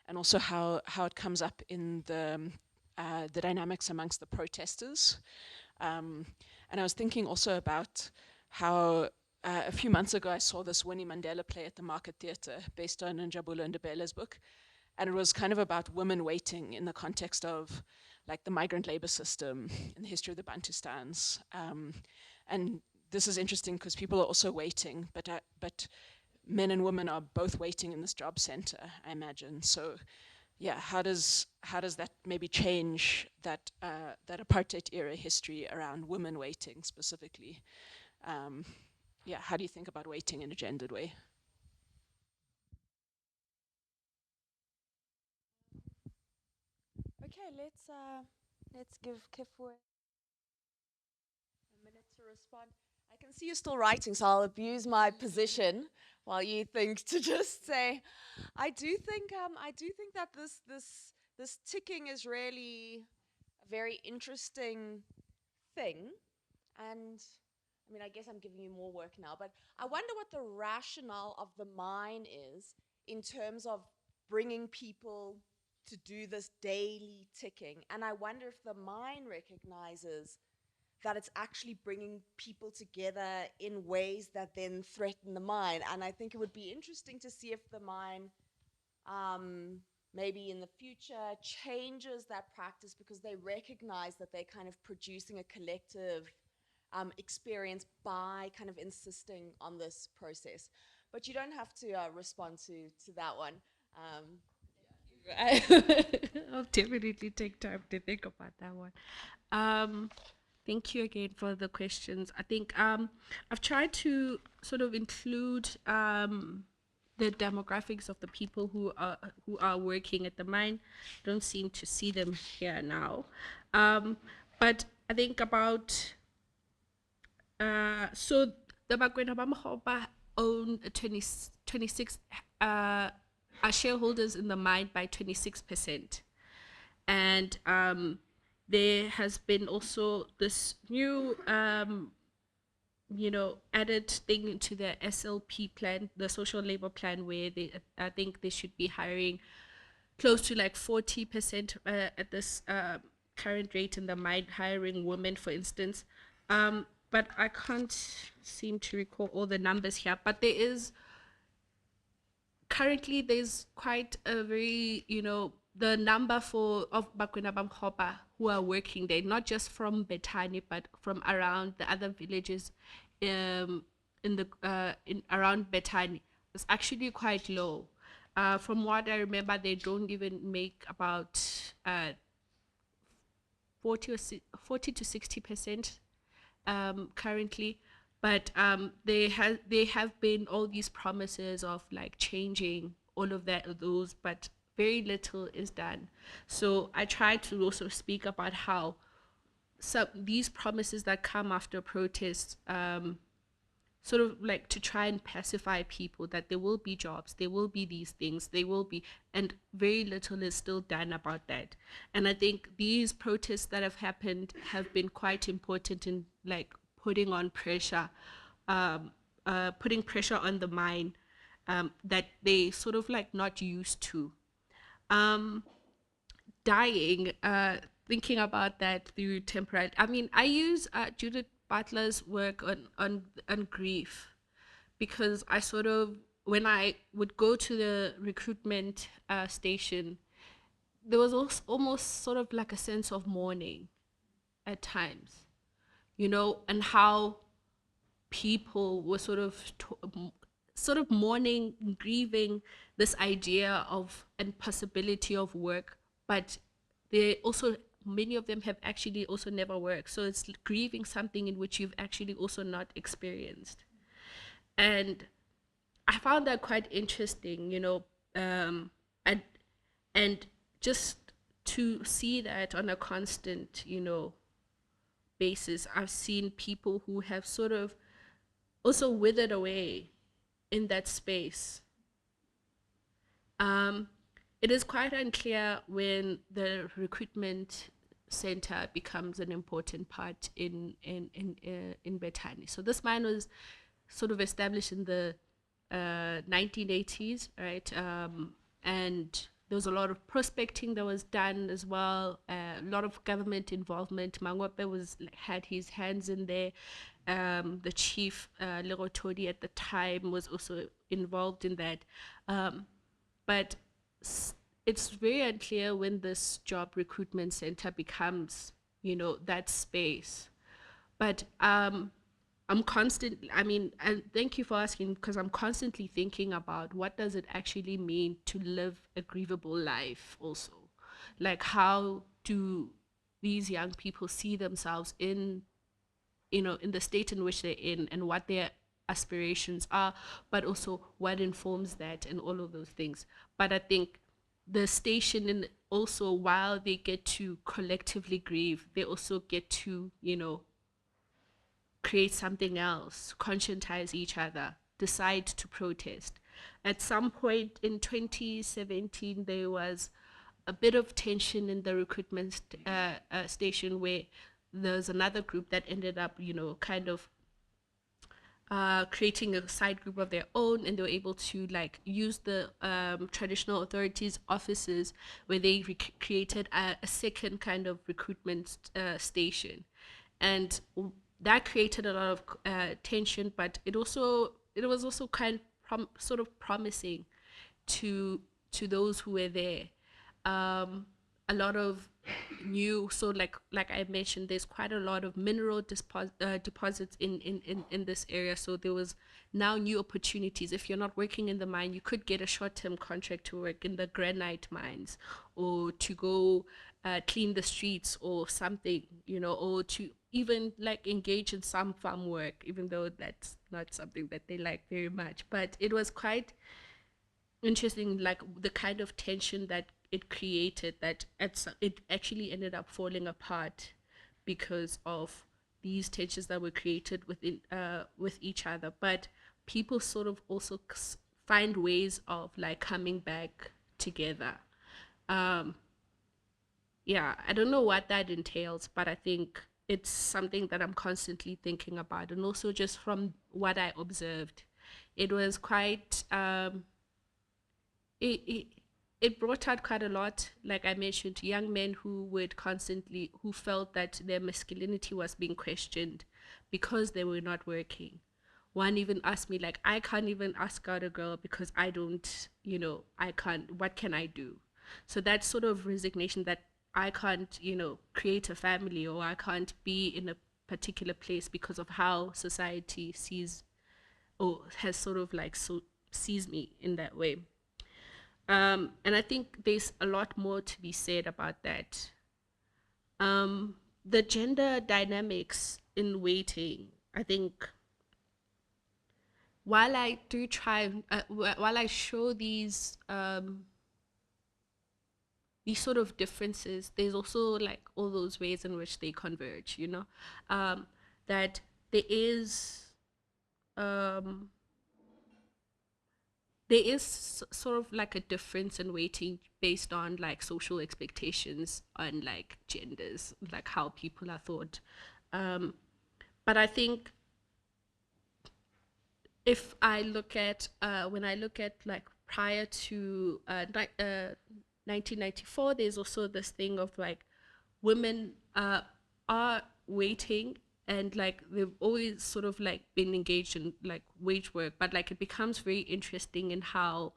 [SPEAKER 10] and also how it comes up in the dynamics amongst the protesters. And I was thinking also about how a few months ago I saw this Winnie Mandela play at the Market Theatre based on Njabula Ndebele's book. And it was kind of about women waiting in the context of like the migrant labor system and the history of the Bantustans. And this is interesting because people are also waiting, but men and women are both waiting in this job center, I imagine. So yeah, how does that maybe change that that apartheid era history around women waiting specifically? Yeah, how do you think about waiting in a gendered way?
[SPEAKER 1] Okay, let's give Kefuoe a minute to respond. I can see you're still writing, so I'll abuse my position while you think to just say, I do think that this ticking is really a very interesting thing, and I mean, I guess I'm giving you more work now, but I wonder what the rationale of the mine is in terms of bringing people to do this daily ticking. And I wonder if the mine recognizes that it's actually bringing people together in ways that then threaten the mine. And I think it would be interesting to see if the mine maybe in the future changes that practice because they recognize that they're kind of producing a collective experience by kind of insisting on this process. But you don't have to respond to that one.
[SPEAKER 2] I'll definitely take time to think about that one. Thank you again for the questions. I think I've tried to sort of include the demographics of the people who are working at the mine. Don't seem to see them here now, but I think about so the Bakwena ba Mogopa own 26 are shareholders in the mine by 26%. And there has been also this new added thing into the SLP plan, the social labor plan, where I think they should be hiring close to like 40% at this current rate in the mine, hiring women, for instance. But I can't seem to recall all the numbers here. But there's quite a very, the number of Bakwena Mogopa who are working there, not just from Bethanie, but from around the other villages in around Bethanie. It's actually quite low. From what I remember, they don't even make about 40 to 60% currently. But they have been all these promises of like changing all of those, but very little is done. So I try to also speak about how these promises that come after protests, sort of like to try and pacify people that there will be jobs, there will be these things, they will be, and very little is still done about that. And I think these protests that have happened have been quite important in like putting on pressure, putting pressure on the mine that they sort of like not used to. Dying, thinking about that through temperate. I mean, I use Judith Butler's work on grief, because I sort of, when I would go to the recruitment station, there was also almost sort of like a sense of mourning at times, and how people were sort of mourning, grieving this idea of and possibility of work, but they also, many of them have actually also never worked. So it's grieving something in which you've actually also not experienced. And I found that quite interesting, and just to see that on a constant, basis. I've seen people who have sort of also withered away in that space. It is quite unclear when the recruitment center becomes an important part in Bethanie. So this mine was sort of established in the 1980s, right? And there was a lot of prospecting that was done as well, a lot of government involvement. Mogopa had his hands in there. The chief, Lerotodi at the time, was also involved in that. But it's very unclear when this job recruitment center becomes, that space. But I'm constantly, and thank you for asking, because I'm constantly thinking about what does it actually mean to live a grievable life also. Like, how do these young people see themselves in the state in which they're in, and what their aspirations are, but also what informs that and all of those things. But I think the station, and also while they get to collectively grieve, they also get to, create something else, conscientize each other, decide to protest. At some point in 2017, there was a bit of tension in the recruitment station, where there's another group that ended up, kind of creating a side group of their own, and they were able to like use the traditional authorities' offices, where they created a second kind of recruitment station, and that created a lot of tension. But it was also sort of promising to those who were there. A lot of new, so like I mentioned, there's quite a lot of mineral deposits in this area. So there was now new opportunities. If you're not working in the mine, you could get a short-term contract to work in the granite mines, or to go clean the streets or something, or to even like engage in some farm work, even though that's not something that they like very much. But it was quite interesting, like the kind of tension that it created, that it actually ended up falling apart because of these tensions that were created within with each other. But people sort of also find ways of like coming back together. Yeah, I don't know what that entails, but I think it's something that I'm constantly thinking about. And also, just from what I observed, it was quite, it, it, it brought out quite a lot, like I mentioned, young men who would constantly, who felt that their masculinity was being questioned because they were not working. One even asked me, like, I can't even ask out a girl because I don't, I can't, what can I do? So that sort of resignation that I can't, create a family, or I can't be in a particular place because of how society sees, or has sort of like sees me in that way. And I think there's a lot more to be said about that. The gender dynamics in waiting, I think, while I do try, while I show these sort of differences, there's also like all those ways in which they converge, that there is, um, sort of like a difference in weighting based on like social expectations on like genders, like how people are thought. But I think if I look at, when I look at like prior to 1994, there's also this thing of like women are waiting, and like they've always sort of like been engaged in like wage work, but like it becomes very interesting in how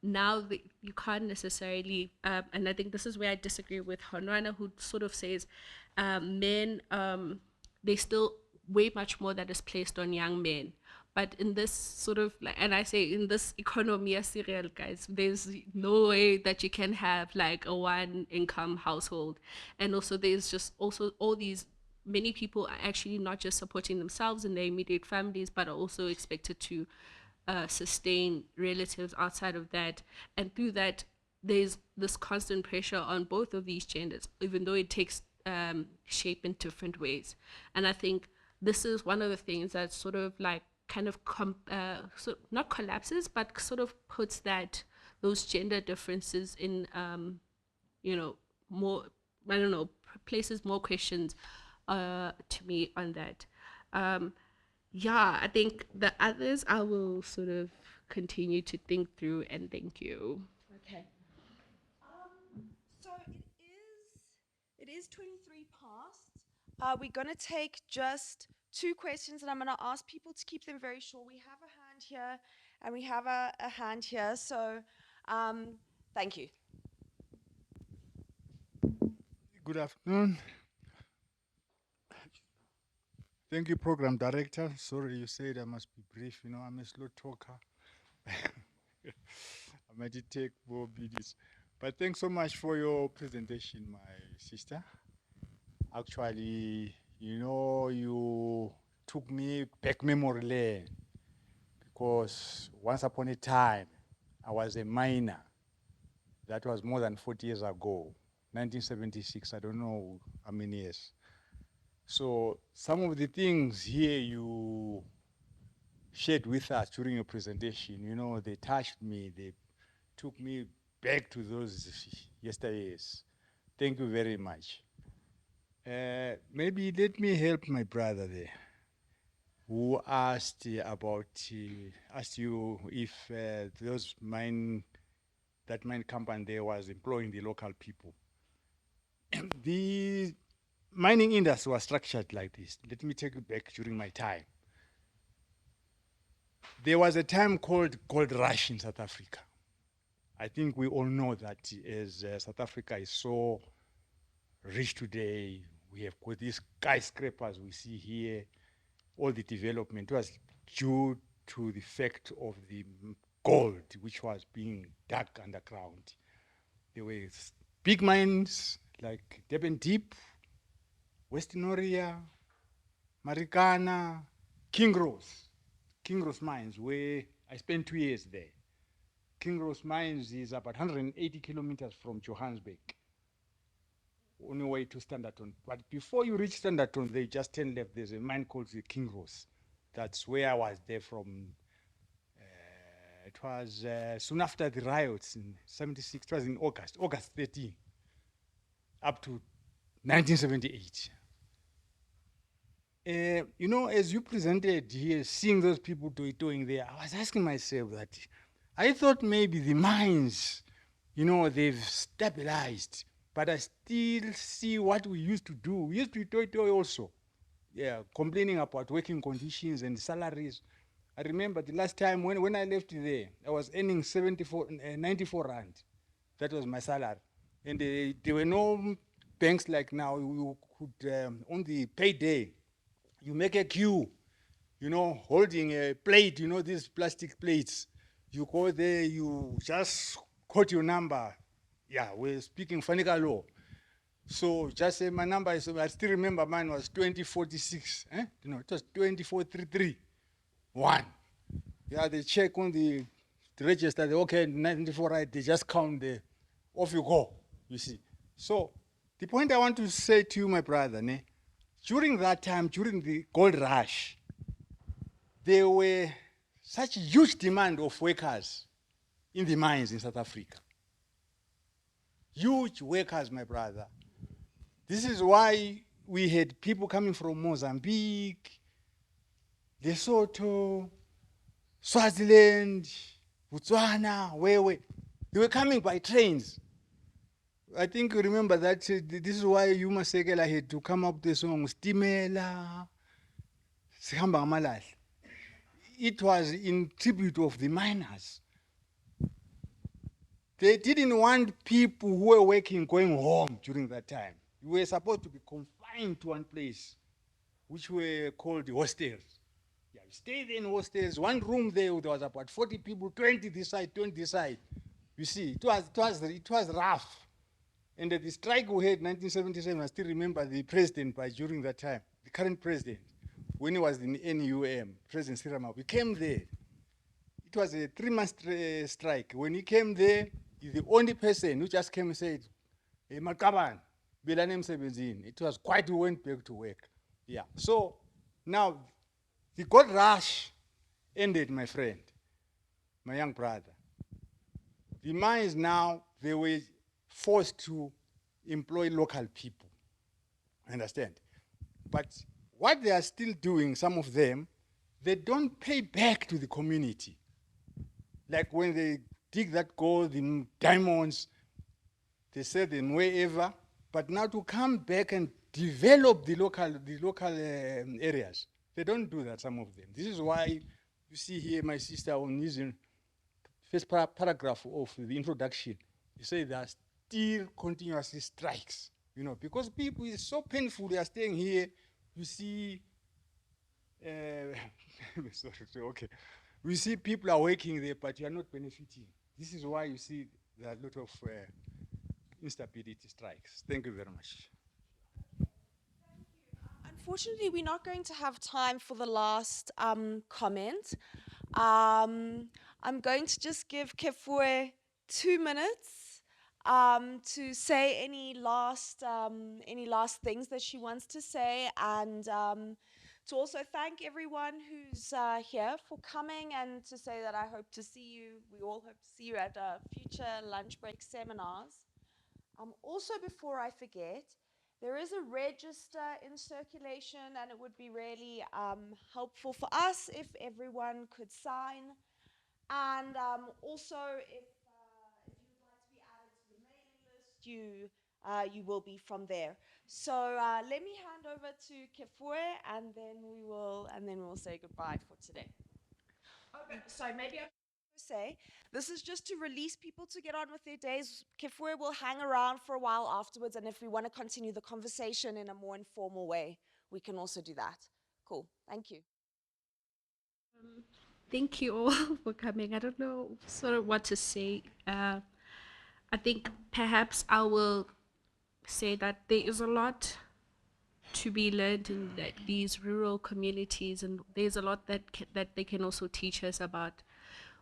[SPEAKER 2] now you can't necessarily, and I think this is where I disagree with Honrana, who sort of says men, they still way much more that is placed on young men. But in this sort of like, and I say in this economy of serial, guys, there's no way that you can have like a one income household. And also there's just also all these, many people are actually not just supporting themselves and their immediate families, but are also expected to sustain relatives outside of that. And through that, there's this constant pressure on both of these genders, even though it takes shape in different ways. And I think this is one of the things that sort of like kind of so not collapses, but sort of puts those gender differences in more, I don't know, places more questions to me on that. Yeah, I think the others I will sort of continue to think through, and thank you.
[SPEAKER 1] Okay. So it is 23 past. We're gonna take just 2 questions, and I'm gonna ask people to keep them very short. We have a hand here, and we have a hand here. So, thank you.
[SPEAKER 11] Good afternoon. Thank you, Program Director. Sorry, you said I must be brief. I'm a slow talker. I might take more videos. But thanks so much for your presentation, my sister. Actually, you took me back memory lane, because once upon a time, I was a miner. That was more than 40 years ago, 1976. I don't know how many years. So some of the things here you shared with us during your presentation, they touched me. They took me back to those yesterdays. Thank you very much. Maybe let me help my brother there, who asked you if that mine company there was employing the local people. The mining industry was structured like this. Let me take you back during my time. There was a time called gold rush in South Africa. I think we all know that as South Africa is so rich today, we have got these skyscrapers we see here, all the development was due to the fact of the gold which was being dug underground. There were big mines like Durban Deep, Western Oria, Marikana, Kingross mines, where I spent 2 years there. Kingross mines is about 180 kilometers from Johannesburg, on your way to Standerton. But before you reach Standerton, they just turn left. There's a mine called the Kingross. That's where I was there from it was soon after the riots in 76, it was in August 13, up to 1978. You know, as you presented here, seeing those people doing there, I was asking myself that I thought maybe the mines, you know, they've stabilized, but I still see what we used to do. We used to do also, yeah, complaining about working conditions and salaries. I remember the last time when I left there, I was earning 94 rand. That was my salary. And there were no banks like now. You could, on the payday, you make a queue, you know, holding a plate, you know, these plastic plates. You go there, you just quote your number. Yeah, we're speaking Fanika law. So just say my number is, I still remember mine was 2046. You know, it was 24331. Yeah, they check on the register, they, okay, 94 right, they just count there. Off you go, you see. So the point I want to say to you, my brother, during that time, during the gold rush, there were such huge demand of workers in the mines in South Africa. Huge workers, my brother. This is why we had people coming from Mozambique, Lesotho, Swaziland, Botswana, where they were coming by trains. I think you remember that this is why Yuma Sekela had to come up with the song Stimela, Sihamba Malal. It was in tribute of the miners. They didn't want people who were working going home during that time. You were supposed to be confined to one place, which were called the hostels. Yeah, you stayed in hostels, one room there was about 40 people, 20 this side, 20 this side. You see, it was rough. And the strike we had in 1977, I still remember the president during that time, the current president, when he was in NUM, President Sirama, we came there. It was a 3-month strike. When he came there, he's the only person who just came and said, hey, Makaban, Bilanem Sebenzin. It was quite, we went back to work. Yeah. So now, the gold rush ended, my friend, my young brother. The mines now, they were forced to employ local people. Understand? But what they are still doing, some of them, they don't pay back to the community. Like when they dig that gold, the diamonds, they sell them wherever. But now to come back and develop the local areas, they don't do that, some of them. This is why you see here my sister on using first paragraph of the introduction. You say there are still continuously strikes, you know, because people, it's so painful, they are staying here, you see, sorry, okay. We see people are working there, but you are not benefiting. This is why you see there are a lot of instability strikes. Thank you very much.
[SPEAKER 1] Unfortunately, we're not going to have time for the last comment. I'm going to just give Kefuoe 2 minutes to say any last things that she wants to say, and to also thank everyone who's here for coming, and to say that I hope to see you. We all hope to see you at future lunch break seminars. Also, before I forget, there is a register in circulation, and it would be really helpful for us if everyone could sign. And also, if you'd like to be added to the mailing list, you will be from there. So let me hand over to Kefuoe, and then we will say goodbye for today. Oh, but sorry, maybe I say this is just to release people to get on with their days. Kefuoe will hang around for a while afterwards, and if we want to continue the conversation in a more informal way, we can also do that. Cool. Thank you.
[SPEAKER 2] Thank you all for coming. I don't know sort of what to say. I think perhaps I will say that there is a lot to be learned in these rural communities, and there's a lot that they can also teach us about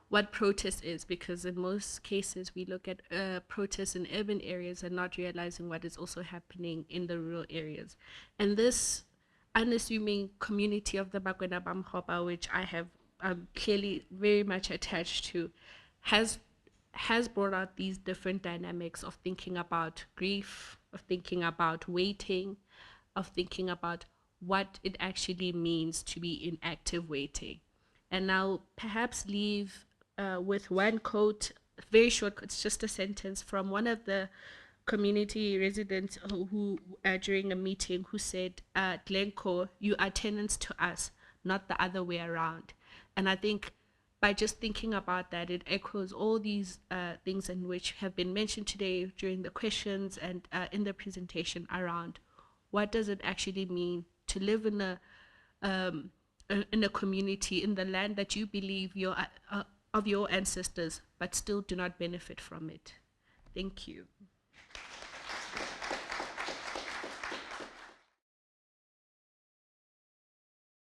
[SPEAKER 2] what protest is, because in most cases we look at protests in urban areas and not realizing what is also happening in the rural areas. And this unassuming community of the Bakwena Bamhopa, which I have I'm clearly very much attached to, has brought out these different dynamics of thinking about grief, of thinking about waiting, of thinking about what it actually means to be in active waiting. And I'll perhaps leave with one quote, very short, it's just a sentence from one of the community residents who during a meeting, who said, Glencoe, you are tenants to us, not the other way around. And I think by just thinking about that, it echoes all these things in which have been mentioned today during the questions and in the presentation around what does it actually mean to live in a community, in the land that you believe of your ancestors, but still do not benefit from it. Thank you.